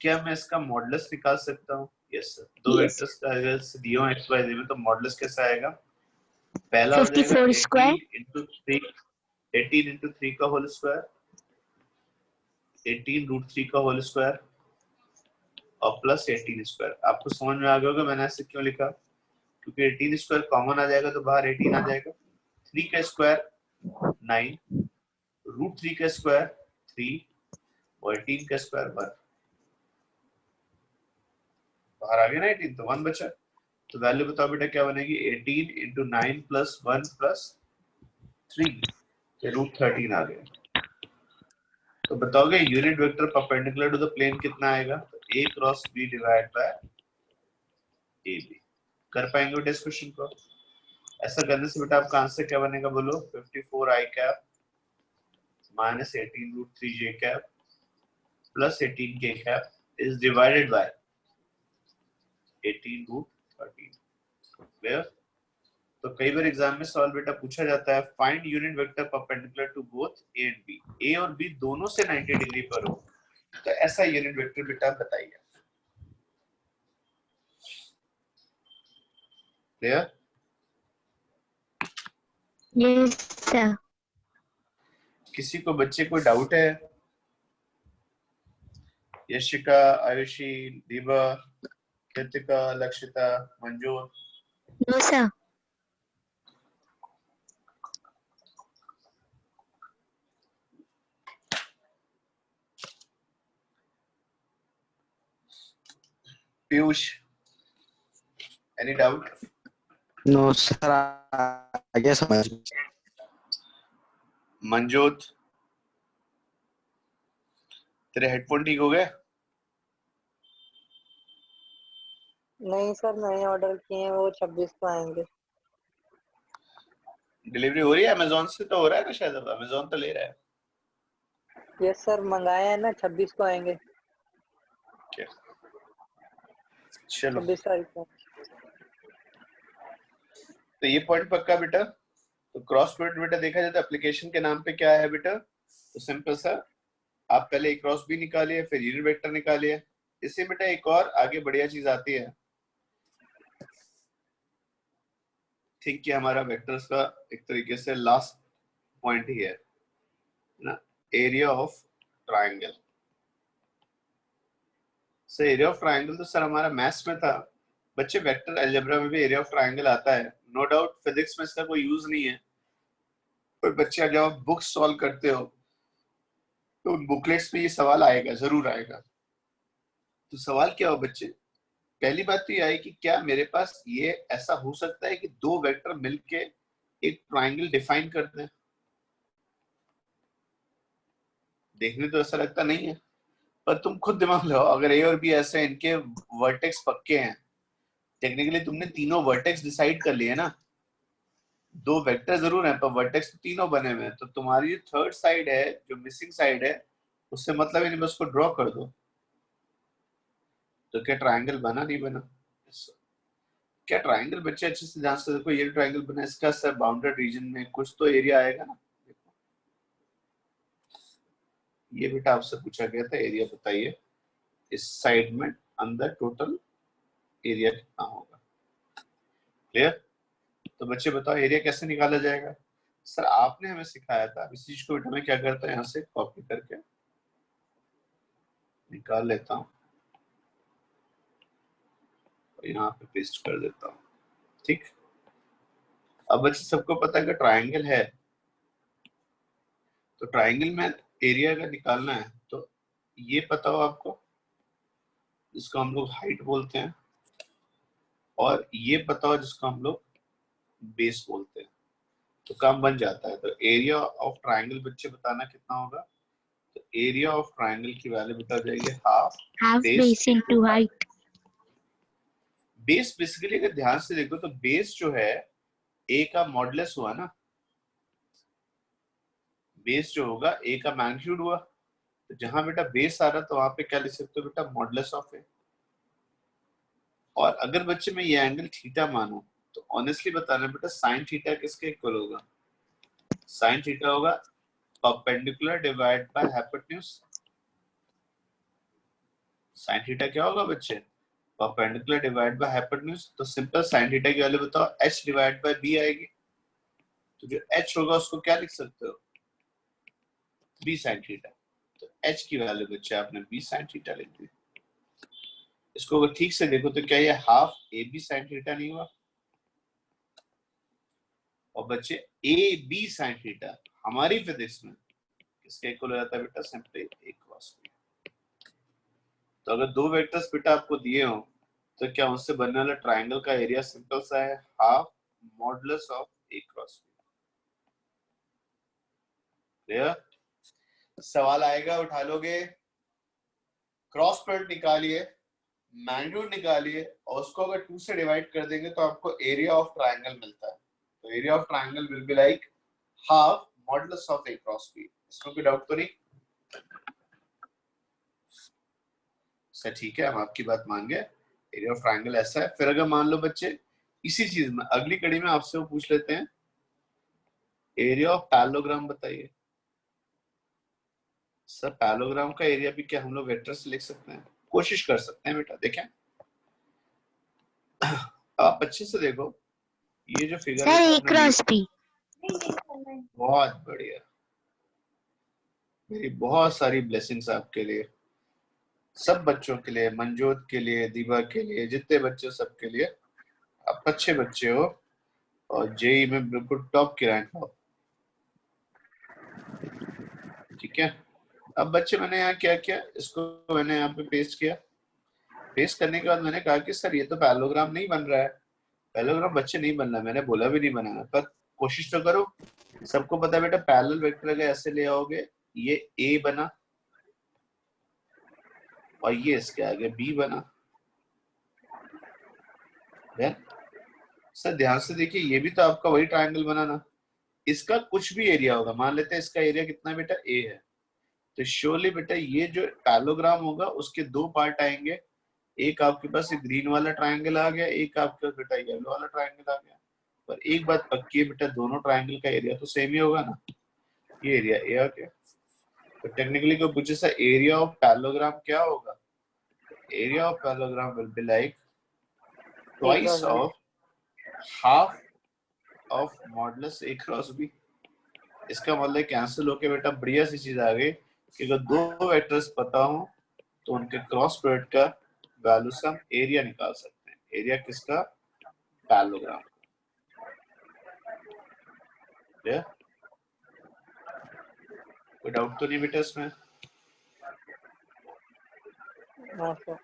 क्या मैं इसका मॉडुलस निकाल सकता हूँ? Yes sir. दो वेक्टर्स का अगर दिए हो एक्स वाई जेड में तो मॉडुलस कैसा आएगा? पहला हो जाएगा 54 स्क्वायर 18 इंटू 3 का होल स्क्वायर 18√3 का होल स्क्वायर और प्लस 18 स्क्वायर। आपको समझ में आ गया होगा मैंने ऐसे क्यों लिखा? क्योंकि 18 स्क्वायर कॉमन आ जाएगा तो बाहर 18 आ जाएगा। 3 का स्क्वायर 9, √3 का स्क्वायर 3 और 18 का स्क्वायर 1। बाहर आ गया ना 18 तो 1 बचा। तो वैल्यू बताओ बेटा क्या बनेगी? 18 इंटू 9 प्लस 1 प्लस 3 √13 आ गया। तो बताओगे unit vector perpendicular to the plane कितना आएगा? तो a cross b divide by ab। कर पाएंगे बेटा इस क्वेश्चन को? ऐसा करने से बेटा आपका आंसर क्या बनेगा? बोलो 54 i cap -18√3 j cap plus 18 k cap is divided by 18√13। Clear? तो कई बार एग्जाम में सवाल बेटा पूछा जाता है find unit vector perpendicular to both A and B. A और बी दोनों से 90 डिग्री पर हो तो ऐसा यूनिट वेक्टर बेटा बताइए। क्लियर? Yes sir. किसी को बच्चे को डाउट है? यशिका, आयुषी, दीबा, Kritika, Lakshita, Manzoor? No sir. Piyush, any doubt? No sir, आगे समझ। मंजोत, तेरे हेडफोन ठीक हो गए? नहीं सर, नए ऑर्डर किए हैं, वो 26 को आएंगे। डिलीवरी हो रही है अमेजोन से? तो हो रहा है ना शायद, अब अमेजोन तो ले रहा है। यस सर, मंगाए हैं ना, 26 को आएंगे। क्या? चलो, 26 तारीख को। तो ये पॉइंट पक्का बेटा। तो क्रॉस प्रोडक्ट बेटा देखा जाए तो एप्लीकेशन के नाम पे क्या है बेटा? तो सिंपल सा, आप पहले एक क्रॉस बी निकालिए, फिर यूनिट वेक्टर निकालिए। इससे बेटा एक और आगे बढ़िया चीज आती है, ठीक कि हमारा वेक्टर्स का एक तरीके से लास्ट पॉइंट ही है ना, area of triangle. Sir area of triangle तो सर हमारा मैथ्स में था बच्चे, वेक्टर अलजेब्रा में भी एरिया ऑफ ट्राइंगल आता है, नो डाउट। फिजिक्स में इसका कोई यूज नहीं है, पर बच्चे जब आप बुक्स सॉल्व करते हो तो उन बुकलेट्स में ये सवाल आएगा, जरूर आएगा। तो सवाल क्या हो बच्चे, पहली बात तो ये आई कि क्या मेरे पास ये ऐसा हो सकता है कि दो वेक्टर मिलके एक ट्राइंगल डिफाइन करते हैं? देखने तो ऐसा लगता नहीं है, पर तुम खुद दिमाग लगाओ, अगर ए और बी ऐसे हैं, इनके वर्टेक्स पक्के हैं, टेक्निकली तुमने तीनों वर्टेक्स डिसाइड कर लिए ना, दो वेक्टर जरूर हैं पर वर्टेक्स तो तीनों बने हुए हैं, तो तुम्हारी जो थर्ड साइड है, जो मिसिंग साइड है, उससे मतलब ही नहीं, बस उसको ड्रॉ कर दो। तो क्या ट्राइंगल बना? नहीं बना। क्या ट्राइंगल बच्चे अच्छे से ध्यान से देखो, ये ट्राइंगल बना, इसका सर बाउंडेड रीजन में कुछ तो एरिया आएगा ना। देखो ये बेटा आपसे पूछा गया था, एरिया बताइए इस साइड में अंदर टोटल एरिया कितना होगा। क्लियर? तो बच्चे बताओ एरिया कैसे निकाला जाएगा? सर आपने हमें सिखाया था, इस चीज को बेटा मैं क्या करता हूँ, यहाँ से कॉपी करके निकाल लेता हूँ और यहाँ पे पेस्ट कर देता हूँ। ठीक, अब बच्चे सबको पता है कि ट्राइंगल है, तो ट्राइंगल में एरिया अगर निकालना है तो ये पता हो आपको, जिसको हम लोग हाइट बोलते हैं, और ये पता हो जिसको हम लोग बेस बोलते हैं, तो काम बन जाता है। तो एरिया ऑफ ट्राइंगल बच्चे बताना कितना होगा? तो एरिया ऑफ ट्राइंगल की वैल्यू बता जाएगी half base into height. Base basically अगर ध्यान से देखो तो बेस जो है ए का मॉडुलस हुआ ना, बेस जो होगा ए का मैग्नीट्यूड हुआ, तो जहां बेटा बेस आ रहा तो वहां पे क्या लिख सकते हो बेटा, मॉडुलस ऑफ ए। और अगर बच्चे में ये एंगल थीटा मानो तो ऑनेस्टली बताना बेटा, साइन थीटा किसके इक्वल होगा? साइन थीटा होगा perpendicular divide by hypotenuse. Sine theta क्या होगा बच्चे? Perpendicular divide by hypotenuse. तो सिंपल साइन थीटा की वैल्यू बताओ, h डिवाइड बाय b आएगी, तो जो h होगा उसको क्या लिख सकते हो? b sine theta. तो h की वैल्यू बच्चे आपने b साइन थीटा लिख दी। इसको अगर ठीक से देखो तो क्या ये half A B sine theta नहीं हुआ? और बच्चे ए बी साइन थीटा हमारी फिजिक्स में किसके इक्वल हो जाता है बेटा? Simply A cross B. तो अगर दो वेक्टर्स बेटा आपको दिए हो तो क्या उनसे बनने वाला ट्राइंगल का एरिया सिंपल सा है, half modulus of A cross B. Clear? सवाल आएगा, उठा लोगे, क्रॉस प्रोडक्ट निकालिए, मैग्नीट्यूड निकालिए, और उसको अगर 2 से डिवाइड कर देंगे तो आपको एरिया ऑफ ट्राइंगल मिलता है। तो area of triangle will be like half modulus of A cross B. इसमें कोई डाउट तो नहीं? सर ठीक है, हम आपकी बात मान गए, एरिया ऑफ ट्राइंगल ऐसा है। फिर अगर मान लो बच्चे इसी चीज में अगली कड़ी में आपसे वो पूछ लेते हैं, एरिया ऑफ पैरेललोग्राम बताइए। सर पैरेललोग्राम का एरिया भी क्या हम लोग वेक्टर से लिख सकते हैं? कोशिश कर सकते हैं बेटा। देखें आप अच्छे से देखो, ये जो फिगर सर ए आपने क्रॉस बी। बहुत बढ़िया, मेरी बहुत सारी ब्लेसिंग्स आपके लिए, सब बच्चों के लिए, मंजोत के लिए, दीवा के लिए, जितने बच्चे सबके लिए। आप अच्छे बच्चे हो और जेई में बिल्कुल टॉप की रैंक हो। ठीक है, अब बच्चे मैंने यहाँ क्या किया, इसको मैंने यहाँ पे पेस्ट किया। पेस्ट करने के बाद मैंने कहा कि सर ये तो पैरेललोग्राम नहीं बन रहा है, पैरेललोग्राम बच्चे नहीं बनना, मैंने बोला भी नहीं बनाना, पर कोशिश तो करो। सबको पता है बेटा पैरेलल वेक्टर अगर ऐसे ले आओगे, ये ए बना और ये इसके आगे बी बना। सर ध्यान से देखिए, ये भी तो आपका वही ट्रायंगल बना ना। इसका कुछ भी एरिया होगा, मान लेते हैं इसका एरिया कितना बेटा ए है, तो श्योरली बेटा ये जो पैरेललोग्राम होगा उसके दो पार्ट आएंगे। एक आपके पास ये ग्रीन वाला ट्रायंगल आ गया, एक आपके पास बेटा येलो वाला ट्रायंगल आ गया। पर एक बात पक्की है बेटा, दोनों ट्रायंगल का एरिया तो सेम ही होगा ना। ये एरिया ए आ गया, तो टेक्निकली कोई पूछे सा एरिया ऑफ पैरेललोग्राम क्या होगा, area of parallelogram will be like twice of half of modulus A cross B. इसका मतलब कैंसिल होके बेटा बढ़िया सी चीज आ गई कि अगर दो वेक्टर्स पता हो तो उनके क्रॉस प्रोडक्ट का वैल्यू से हम एरिया निकाल सकते हैं। एरिया किसका, पैरेललोग्राम। कोई डाउट तो नहीं बेटा इसमें? हाँ सर।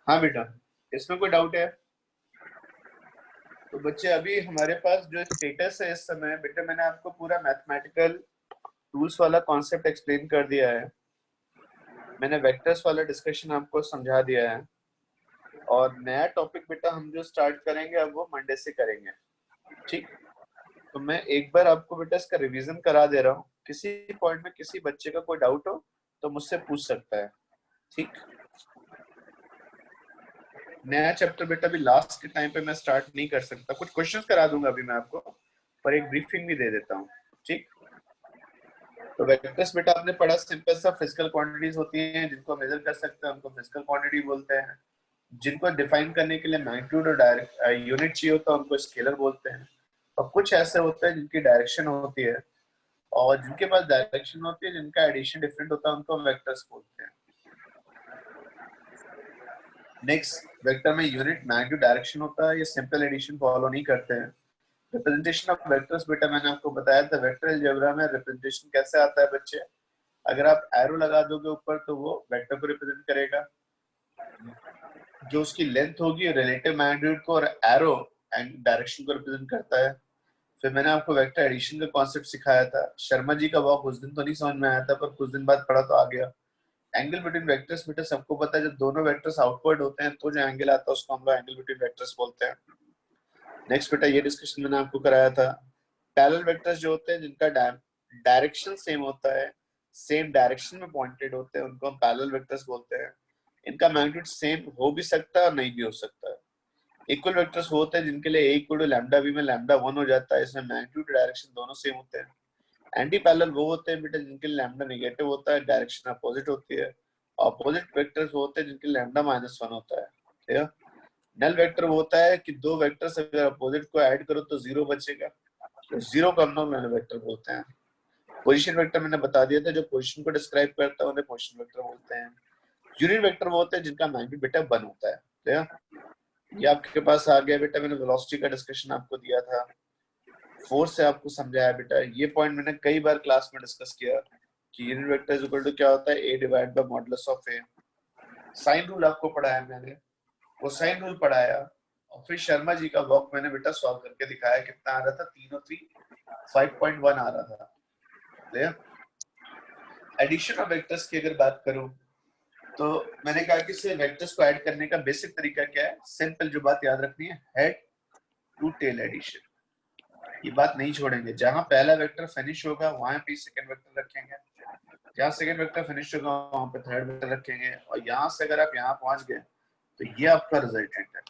हाँ बेटा, इसमें कोई डाउट है? तो बच्चे अभी हमारे पास जो स्टेटस है इस समय बेटा, मैंने आपको पूरा मैथमेटिकल टूल्स वाला कॉन्सेप्ट एक्सप्लेन कर दिया है, मैंने वेक्टर्स वाला डिस्कशन आपको समझा दिया है, और नया टॉपिक बेटा हम जो स्टार्ट करेंगे अब वो मंडे से करेंगे। ठीक, तो मैं एक बार आपको बेटा इसका रिवीजन करा दे रहा हूँ, किसी पॉइंट में किसी बच्चे का कोई डाउट हो तो मुझसे पूछ सकता है। ठीक, नया चैप्टर बेटा अभी लास्ट के टाइम पे मैं स्टार्ट नहीं कर सकता, कुछ क्वेश्चंस करा दूंगा अभी मैं आपको, पर एक ब्रीफिंग भी दे देता हूँ। ठीक, तो वेक्टर्स बेटा आपने पढ़ा, सिंपल सा फिजिकल क्वांटिटीज होती हैं जिनको मेजर कर सकते हैं, उनको फिजिकल क्वांटिटी बोलते हैं। जिनको डिफाइन करने के लिए मैग्नीट्यूड और डायरेक्ट यूनिट चाहिए होता है उनको स्केलर बोलते हैं। और कुछ ऐसे होते हैं जिनकी डायरेक्शन होती है, और जिनके पास डायरेक्शन होती है, जिनका एडिशन डिफरेंट होता है, उनको वेक्टर्स बोलते हैं। नेक्स्ट, वेक्टर में यूनिट, मैग्नीट्यूड, डायरेक्शन होता है, ये सिंपल एडिशन फॉलो नहीं करते हैं। रिप्रेजेंटेशन ऑफ वेक्टर्स बेटा मैंने आपको बताया था, वेक्टर अलजेब्रा में रिप्रेजेंटेशन कैसे आता है बच्चे, अगर आप एरो लगा दोगे ऊपर तो वो वेक्टर को रिप्रेजेंट करेगा, जो उसकी लेंथ होगी रिलेटिव मैग्नीट्यूड को, और एरो एंड डायरेक्शन को रिप्रेजेंट करता है। फिर मैंने आपको वेक्टर एडिशन का कॉन्सेप्ट सिखाया था, शर्मा जी का वर्क उस दिन तो नहीं समझ में आया था, पर कुछ दिन बाद पढ़ा तो आ गया। एंगल बिटवीन वेक्टर्स बेटा सबको पता है, जब दोनों वेक्टर्स आउटवर्ड होते हैं तो जो एंगल आता है उसको हम लोग एंगल बिटवीन वेक्टर्स बोलते हैं। नेक्स्ट बेटा ये डिस्कशन मैंने आपको कराया था, पैरेलल वेक्टर्स जो होते हैं जिनका डायरेक्शन सेम होता है, सेम डायरेक्शन में पॉइंटेड होते हैं, उनको हम पैरेलल वेक्टर्स बोलते हैं। इनका मैग्नीट्यूड सेम हो भी सकता है और नहीं भी हो सकता है। इक्वल वेक्टर्स वो होते हैं जिनके लिए a equal to lambda v में लैम्डा 1 हो जाता है, इसमें मैग्नीट्यूड डायरेक्शन दोनों सेम होते हैं। एंटी पैरेलल वो होते हैं बेटा जिनके लिए लैम्डा नेगेटिव होता है, डायरेक्शन अपोजिट होती है। अपोजिट वेक्टर्स वो होते हैं जिनके लिए लैम्डा -1 होता है। ठीक है, नल वेक्टर वो होता है कि दो वेक्टर्स अगर अपोजिट को ऐड करो तो जीरो बचेगा, तो जीरो को हम लोग नल वेक्टर बोलते हैं। पोजीशन वेक्टर मैंने बता दिया था, जो पोजीशन को डिस्क्राइब करता है उन्हें पोजीशन वेक्टर बोलते हैं। यूनिट वेक्टर वो होते हैं जिनका मैग्नीट्यूड बेटा 1 होता है। ठीक है, ये आपके पास आ गया बेटा, मैंने वेलोसिटी का डिस्कशन आपको दिया था, फोर्स से आपको समझाया बेटा। ये पॉइंट मैंने कई बार क्लास में डिस्कस किया कि unit vector is equal to क्या होता है, a divide by modulus of a। Sine rule आपको पढ़ाया मैंने, वो साइन रूल पढ़ाया, और फिर शर्मा जी का वर्क मैंने बेटा सॉल्व करके दिखाया, कितना आ रहा था, 3 और 3 5.1 आ रहा था। क्लियर? एडिशन ऑफ वेक्टर्स की अगर बात करूं तो मैंने कहा कि इससे वेक्टर्स को ऐड करने का बेसिक तरीका क्या है, सिंपल जो बात याद रखनी है, हेड टू टेल एडिशन। ये बात नहीं छोड़ेंगे, जहां पहला वेक्टर फिनिश होगा वहां पे सेकंड वेक्टर रखेंगे, जहां सेकंड वेक्टर फिनिश होगा वहां पे थर्ड वेक्टर रखेंगे, और यहां से अगर आप यहां पहुंच गए तो ये आपका रिजल्टेंट है।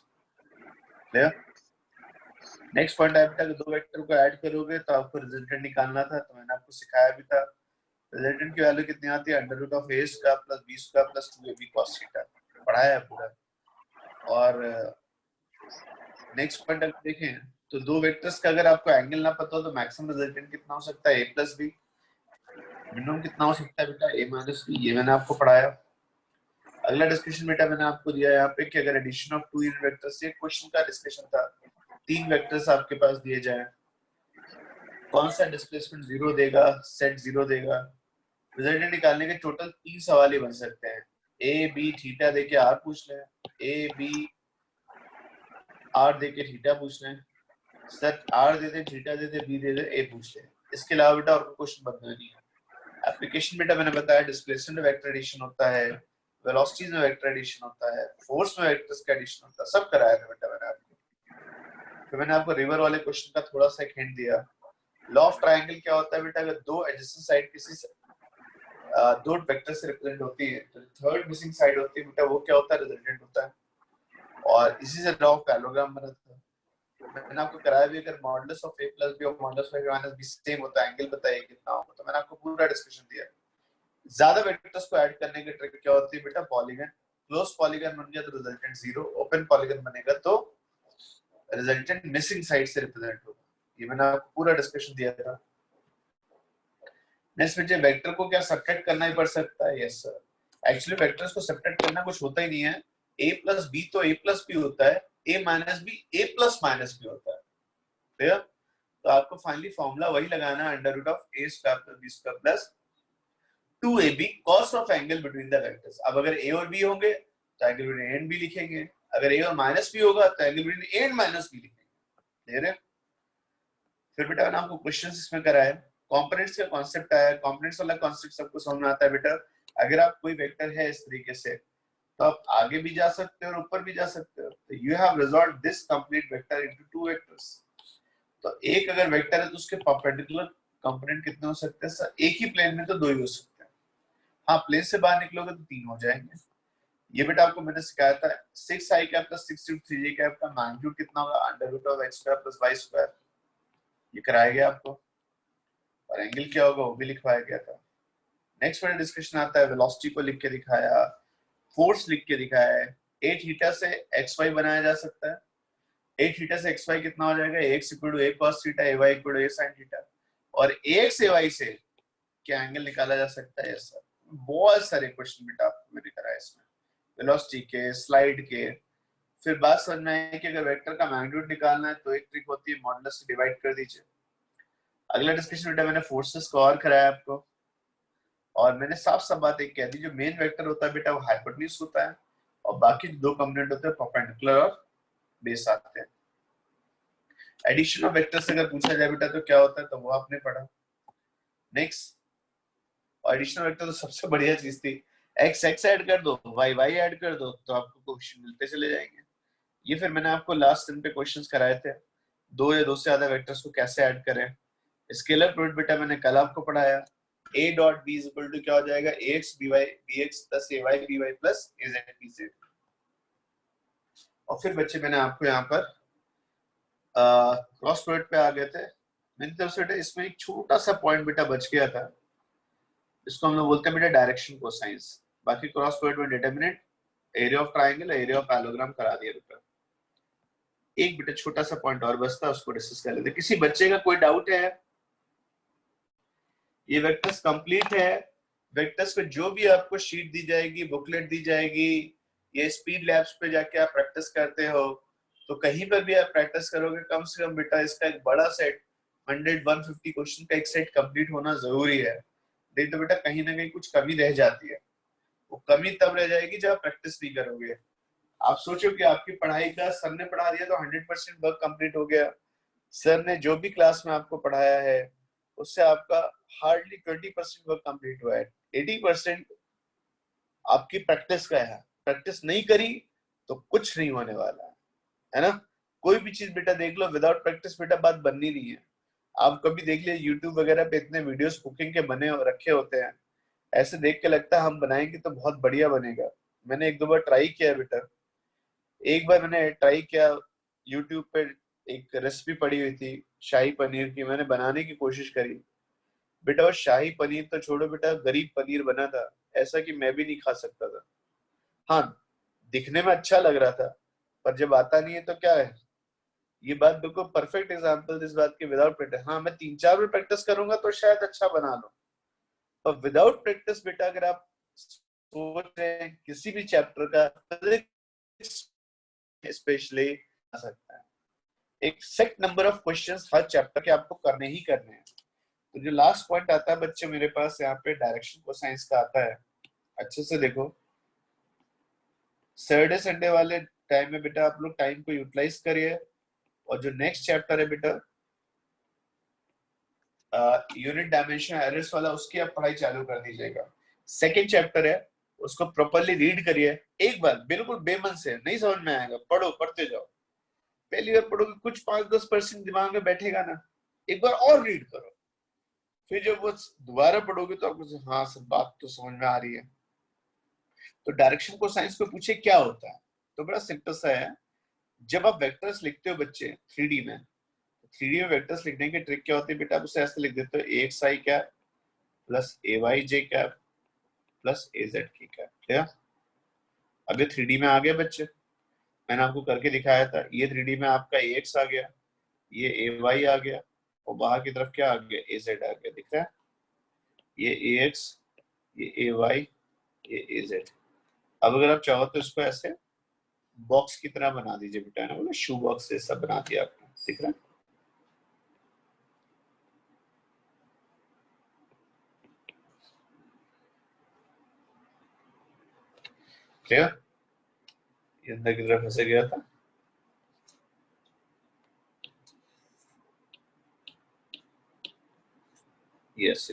क्लियर? नेक्स्ट पॉइंट है, बेटा दो वेक्टर को ऐड करोगे तो आपको रिजल्टेंट निकालना था, तो मैंने आपको सिखाया भी था। रिजल्टेंट की वैल्यू कितनी आती है, under root of A square plus B square plus 2ab cos theta, पढ़ाया है पूरा। और नेक्स्ट पॉइंट अगर देखें तो दो वेक्टर्स का अगर आपको एंगल ना पता हो तो मैक्सिमम रिजल्टेंट कितना हो सकता है, a प्लस बी। मिनिमम कितना हो सकता है बेटा, a माइनस बी, ये मैंने आपको पढ़ाया। अगला डिस्कशन बेटा मैंने आपको दिया यहाँ पे कि अगर addition of two unit vectors, ये क्वेश्चन का डिस्कशन था, तीन वेक्टर्स आपके पास दिए जाए, कौन सा डिस्प्लेसमेंट जीरो देगा, सेट जीरो देगा। रिजल्टेंट निकालने के टोटल तीन सवाल ही बन सकते हैं, ए बी थीटा देके आर पूछ लें, ए बी आर देके थीटा पूछ लें, सेट आर दे दे, थीटा दे दे, बी दे दे, ए पूछ लें। इसके अलावा बेटा और क्वेश्चन बनना नहीं है। एप्लीकेशन बेटा मैंने बताया, डिस्प्लेसमेंट में वेक्टर एडिशन होता है, वेलोसिटीज में वेक्टर एडिशन होता है, फोर्स में वेक्टर्स का एडिशन होता है, सब कराया था बेटा मैंने आपको। फिर मैंने आपको रिवर वाले क्वेश्चन का थोड़ा सा एक हिंट दिया। लॉ ऑफ ट्रायंगल क्या होता है बेटा, अगर दो एडजेसेंट साइड किसी दो वेक्टर से रिप्रेजेंट होती है तो थर्ड मिसिंग साइड होती है बेटा, वो क्या होता है, रिजल्टेंट होता है। और इसी से लॉ ऑफ पैरेललोग्राम बना था, मैंने आपको कराया भी, अगर modulus of a plus B और modulus of a minus B same होता है, एंगल बताइए कितना होगा, तो मैंने आपको पूरा डिस्कशन दिया। ज्यादा वेक्टर्स को ऐड करने की ट्रिक क्या होती है बेटा, पॉलीगन। क्लोज पॉलीगन बन गया तो रिजल्टेंट जीरो, ओपन पॉलीगन बनेगा तो रिजल्टेंट मिसिंग साइड से रिप्रेजेंट होगा। ये मैंने आपको पूरा डिस्कशन दिया था। नेक्स्ट मुझे वेक्टर को क्या सबट्रैक्ट करना ही पड़ सकता है, यस सर। एक्चुअली वेक्टर्स को सबट्रैक्ट करना कुछ होता ही नहीं है, a प्लस बी तो a प्लस बी होता है, a minus B a plus minus B होता है। क्लियर? तो आपको फाइनली फॉर्मूला वही लगाना है, under root of a square plus b square plus 2ab cos of angle between the vectors. अब अगर a और b होंगे तो angle between a and b लिखेंगे, अगर a और माइनस b होगा तो angle between a and minus b लिखेंगे। क्लियर है? फिर बेटा मैंने आपको क्वेश्चंस इसमें कराया, कंपोनेंट्स का कांसेप्ट आया, कंपोनेंट्स वाला कांसेप्ट सबको समझ में आता है बेटा। अगर आप कोई वेक्टर है इस तरीके से तो आप आगे भी जा सकते हो और ऊपर भी जा सकते हो, तो you have resolve this complete vector into two vectors. तो एक अगर वेक्टर है तो उसके परपेंडिकुलर कंपोनेंट कितने हो सकते हैं सर, एक ही प्लेन में तो दो ही हो सकते हैं। हाँ, प्लेन से बाहर निकलोगे तो तीन हो जाएंगे। ये बेटा आपको मैंने सिखाया था 6i cap plus 6j cap का मैग्नीट्यूड कितना होगा, under root of x square plus y square, ये कराया गया आपको। और एंगल क्या होगा वो भी लिखवाया गया था। नेक्स्ट वाला डिस्कशन आता है, वेलोसिटी को लिख के दिखाया, फोर्स लिख के दिखाया है। a थीटा से xy बनाया जा सकता है, a थीटा से xy कितना हो जाएगा, ax equal to a cos theta, ay equal to a sin theta. और ax ay से क्या एंगल निकाला जा सकता है, सर बहुत सारे क्वेश्चन बेटा आपको मैंने कराया इसमें, वेलोसिटी के, स्लाइड के। फिर बात समझ में आई कि अगर वेक्टर का मैग्नीट्यूड निकालना है तो एक ट्रिक होती है, मॉडुलस से डिवाइड कर दीजिए। अगला डिस्कशन बेटा मैंने फोर्सेस को और कराया आपको, और मैंने साफ साफ बात एक कह दी, जो मेन वेक्टर होता है बेटा वो हाइपोटेन्यूज होता है, और बाकी दो कंपोनेंट होते हैं परपेंडिकुलर और बेस आते हैं। एडिशन ऑफ वेक्टर्स अगर पूछा जाए बेटा तो क्या होता है, तो वो आपने पढ़ा। नेक्स्ट, एडिशन वेक्टर तो सबसे बढ़िया चीज थी, x x ऐड कर दो, y y ऐड कर दो, तो आपको कोएफिशिएंट मिलते चले जाएंगे। ये फिर मैंने आपको लास्ट दिन पे क्वेश्चंस कराए थे, दो या दो से ज्यादा वेक्टर्स को कैसे ऐड करें। स्केलर प्रोडक्ट बेटा मैंने कल आपको पढ़ाया, a dot b is equal to क्या हो जाएगा, ax by bx plus ay by plus az bz। और फिर बच्चे मैंने आपको यहाँ पर क्रॉस प्रोडक्ट पे आ गए थे। मेरी तरफ से बेटा इसमें एक छोटा सा पॉइंट बेटा बच गया था, इसको हम लोग बोलते हैं बेटा डायरेक्शन कोसाइंस। बाकी क्रॉस प्रोडक्ट में determinant, area of triangle, area of parallelogram करा दिया बेटा। एक बेटा छोटा सा पॉइंट और बचता है, उसको डिस्कस कर लेते। किसी बच्चे का कोई डाउट है? ये वेक्टर्स कंप्लीट है। वेक्टर्स पे जो भी आपको शीट दी जाएगी, बुकलेट दी जाएगी, ये स्पीड लैब्स पे जाके आप प्रैक्टिस करते हो, तो कहीं पर भी आप प्रैक्टिस करोगे कम से कम बेटा इसका एक बड़ा सेट 100-150 क्वेश्चन का एक सेट कंप्लीट होना जरूरी है। नहीं तो बेटा कहीं ना कहीं कुछ कमी रह जाती है, वो कमी तब रह जाएगी जब आप प्रैक्टिस नहीं करोगे। आप सोचो कि आपकी पढ़ाई का सर ने पढ़ा दिया तो 100% वर्क कंप्लीट हो गया, सर ने जो भी क्लास में आपको पढ़ाया है उससे आपका हार्डली 20% वर्क कंप्लीट हुआ है, 80% आपकी प्रैक्टिस का है, प्रैक्टिस नहीं करी तो कुछ नहीं होने वाला है ना। कोई भी चीज बेटा देख लो, विदाउट प्रैक्टिस बेटा बात बननी नहीं है। आप कभी देख लिया यूट्यूब वगैरह पे इतने वीडियोस कुकिंग के बने और रखे होते हैं, ऐसे देख के लगता है हम बनाएंगे तो बहुत बढ़िया बनेगा। मैंने एक दो बार ट्राई किया बेटा। एक बार मैंने ट्राई किया, यूट्यूब पे एक रेसिपी पड़ी हुई थी शाही पनीर की, मैंने बनाने की कोशिश करी बेटा, वो शाही पनीर तो छोड़ो बेटा, गरीब पनीर बना था, ऐसा कि मैं भी नहीं खा सकता था। हाँ, दिखने में अच्छा लग रहा था, पर जब आता नहीं है तो क्या है। ये बात बिल्कुल परफेक्ट एग्जांपल इस बात की, विदाउट प्रैक्टिस, हाँ मैं 3-4 बार प्रैक्टिस करूंगा तो शायद अच्छा बना लो, पर विदाउट प्रैक्टिस बेटा अगर आप सोच रहे हैं किसी भी चैप्टर का, स्पेशली आ सकता है। एक set number of questions her chapter के आपको करने ही करने हैं। तो जो लास्ट पॉइंट आता है बच्चे मेरे पास यहाँ पे डायरेक्शन कोसाइंस का आता है। अच्छे से देखो, सैटरडे संडे वाले टाइम में बेटा आप लोग टाइम को यूटिलाइज करिए, और जो नेक्स्ट चैप्टर है बेटा यूनिट डायमेंशन एरर्स वाला, उसकी आप पढ़ाई चालू कर दीजिएगा। सेकंड चैप्टर है, उसको प्रॉपर्ली रीड करिए एक बार, बिल्कुल बेमन से, नहीं समझ में आएगा पढ़ो, पढ़ते जाओ। पहली बार पढ़ोगे कुछ 5-10% दिमाग में बैठेगा ना, एक बार और रीड करो, फिर जब वो दोबारा पढ़ोगे तो आपको हाँ सर बात तो समझ में आ रही है। तो डायरेक्शन को साइंस को पूछे क्या होता है, तो बड़ा सिंपल सा है। जब आप वेक्टर्स लिखते हो बच्चे 3D में, 3D में वेक्टर्स लिखने की ट्रिक क्या होती है बेटा, आप उसे ऐसे लिख देते हो AXI cap plus AYJ cap plus AZ की कैप। क्लियर? अब ये 3D में आ गया बच्चे, मैंने आपको करके दिखाया था। ये 3D में आपका AX आ गया, ये AY आ गया, और बाहर की तरफ क्या आ गया, AZ आ गया। दिख रहा है, ये AX, ये AY, ये AZ। अब अगर आप चाहो तो इसको ऐसे बॉक्स की तरह बना दीजिए बेटा, ना बोले शू बॉक्स जैसा बना दिया आपने। दिख रहा है? क्लियर? ये अंदर की तरफ फंसे गया था। यस,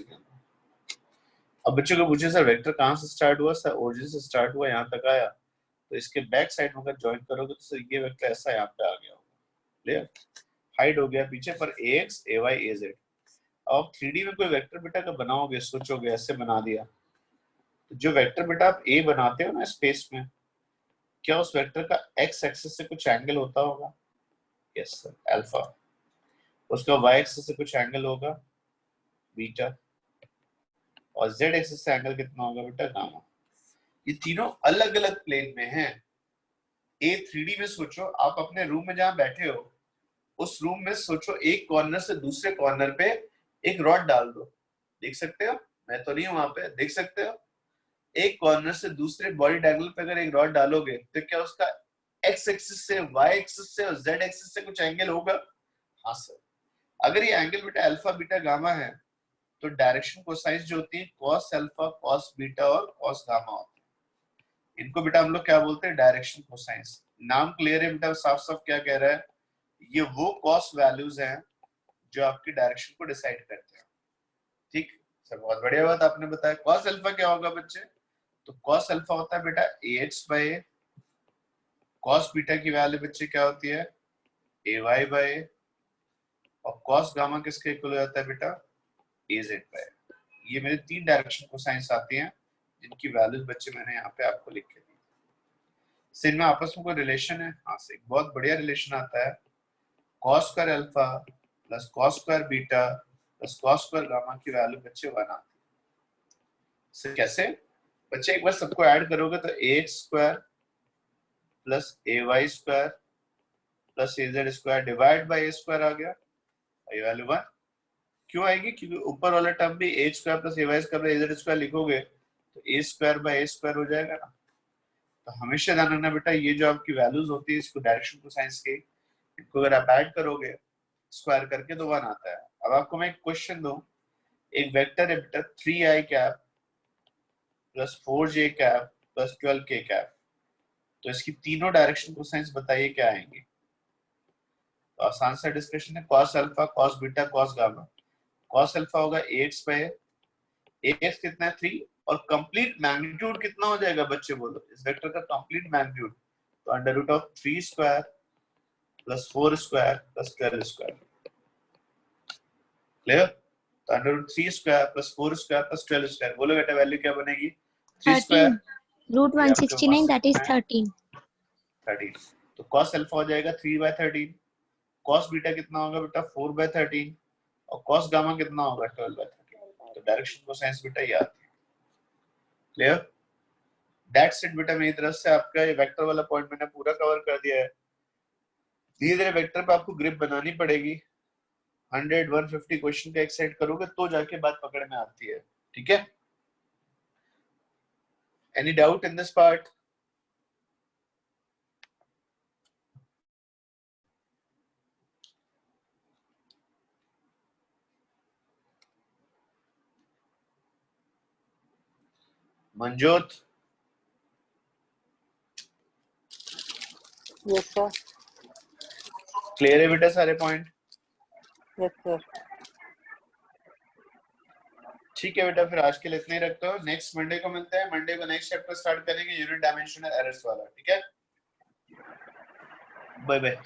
अब बच्चों को पूछे सर वेक्टर कहाँ से स्टार्ट हुआ, सर ओरिजिन से स्टार्ट हुआ, यहाँ तक आया, तो इसके बैक साइड में अगर ज्वाइन करोगे तो सर ये वेक्टर ऐसा यहाँ पे आ गया होगा। क्लियर? हाइड हो गया पीछे पर AX, AY, AZ। अब 3D में कोई वेक्टर बेटा का बनाओगे, सोचोगे ऐसे बना दिया, तो जो वेक्टर बेटा आप A बनाते हो ना स्पेस में, क्या उस वेक्टर का X एक्सिस से कुछ एंगल होता होगा? Yes sir, alpha. उसका Y एक्सिस से कुछ एंगल होगा, बीटा, और Z एक्सिस से एंगल कितना होगा बेटा, गामा। ये तीनों अलग अलग प्लेन में हैं। A 3D में सोचो, आप अपने रूम में जहां बैठे हो, उस रूम में सोचो एक कॉर्नर से दूसरे कॉर्नर पे एक रॉड डाल दो, देख सकते हो, मैं तो नहीं हूं वहां पे, देख सकते हो। एक कॉर्नर से दूसरे बॉडी डायगोनल पे अगर एक रॉड डालोगे तो क्या उसका एक्स एक्सिस से, वाई एक्सिस से और जेड एक्सिस से कुछ एंगल होगा? हाँ सर। अगर ये एंगल बेटा अल्फा बीटा गामा है, तो डायरेक्शन कोसाइंस जो होती है कॉस अल्फा, कॉस बीटा और कॉस गामा होती है। इनको बेटा हम लोग क्या बोलते हैं, डायरेक्शन कोसाइंस। नाम क्लियर है बेटा, साफ साफ क्या कह रहा है, ये वो कॉस वैल्यूज हैं जो आपकी डायरेक्शन को डिसाइड करते हैं। ठीक सर, बहुत बढ़िया बात आपने बताया। कॉस अल्फा क्या होगा बच्चे, तो कॉस अल्फा होता है बेटा AX by A। Cos beta की वैल्यू बच्चे क्या होती है, AY बाय A। और कॉस गामा किसके इक्वल हो जाता है बेटा, AZ बाय A। ये मेरे 3 डायरेक्शन कोसाइंस आती हैं, जिनकी वैल्यूज बच्चे मैंने यहाँ पे आपको लिख के दी। इनमें आपस में कोई रिलेशन है? हाँ से बहुत बढ़िया रिलेशन आता है। Cos square alpha plus cos square beta plus cos square gamma की वैल्यू बच्चे 1 आती है। कैसे बच्चे, एक बार सबको ऐड करोगे तो AX square plus AY square plus AZ square divide by A square आ गया, ये वैल्यू 1 क्यों आएगी, क्योंकि ऊपर वाला टर्म भी AX square plus AY square plus AZ square लिखोगे तो A square by A square हो जाएगा ना। तो हमेशा ध्यान रखना बेटा, ये जो आपकी वैल्यूज होती है इसको डायरेक्शन कोसाइंस के, इनको अगर आप ऐड करोगे स्क्वायर करके तो 1 आता है। अब आपको मैं एक क्वेश्चन दूं, एक वेक्टर है बेटा 3i cap plus 4j cap plus 12k cap, तो इसकी तीनों डायरेक्शन कोसाइंस बताइए क्या आएंगे। तो आसान सा डिस्कशन है, cos alpha, cos beta, cos gamma. cos alpha होगा AX बाय AX कितना है 3, और कंप्लीट मैग्नीट्यूड कितना हो जाएगा बच्चे बोलो, इस वेक्टर का कंप्लीट मैग्नीट्यूड, तो under root of 3 square plus 4 square plus 12 square. Clear? तो under root 3 square plus 4 square plus 12 square, बोलो बेटा वैल्यू क्या बनेगी? 3 स्क्वायर 13 रूट 169 दैट इज 13। 13, तो cos अल्फा हो जाएगा 3/13, cos बीटा कितना होगा बेटा 4/13, और cos गामा कितना होगा 12/13। तो डायरेक्शन कोसाइन बीटा ये आती है। क्लियर? दैट्स इट बेटा, मेरी तरफ से आपका ये वेक्टर वाला पॉइंट मैंने पूरा कवर कर दिया है। धीरे धीरे वेक्टर पे आपको ग्रिप बनानी पड़ेगी, 100-150 क्वेश्चन का एक सेट करोगे तो जाके बात पकड़ में आती है। ठीक है? Any doubt in this part? Manjot? Yes sir. Clear है बेटा सारे पॉइंट? Yes sir. ठीक है बेटा, फिर आज के लिए इतना ही रखते हो, नेक्स्ट मंडे को मिलते हैं। मंडे को नेक्स्ट चैप्टर स्टार्ट करेंगे यूनिट डायमेंशनल एरर्स वाला। ठीक है? Bye bye.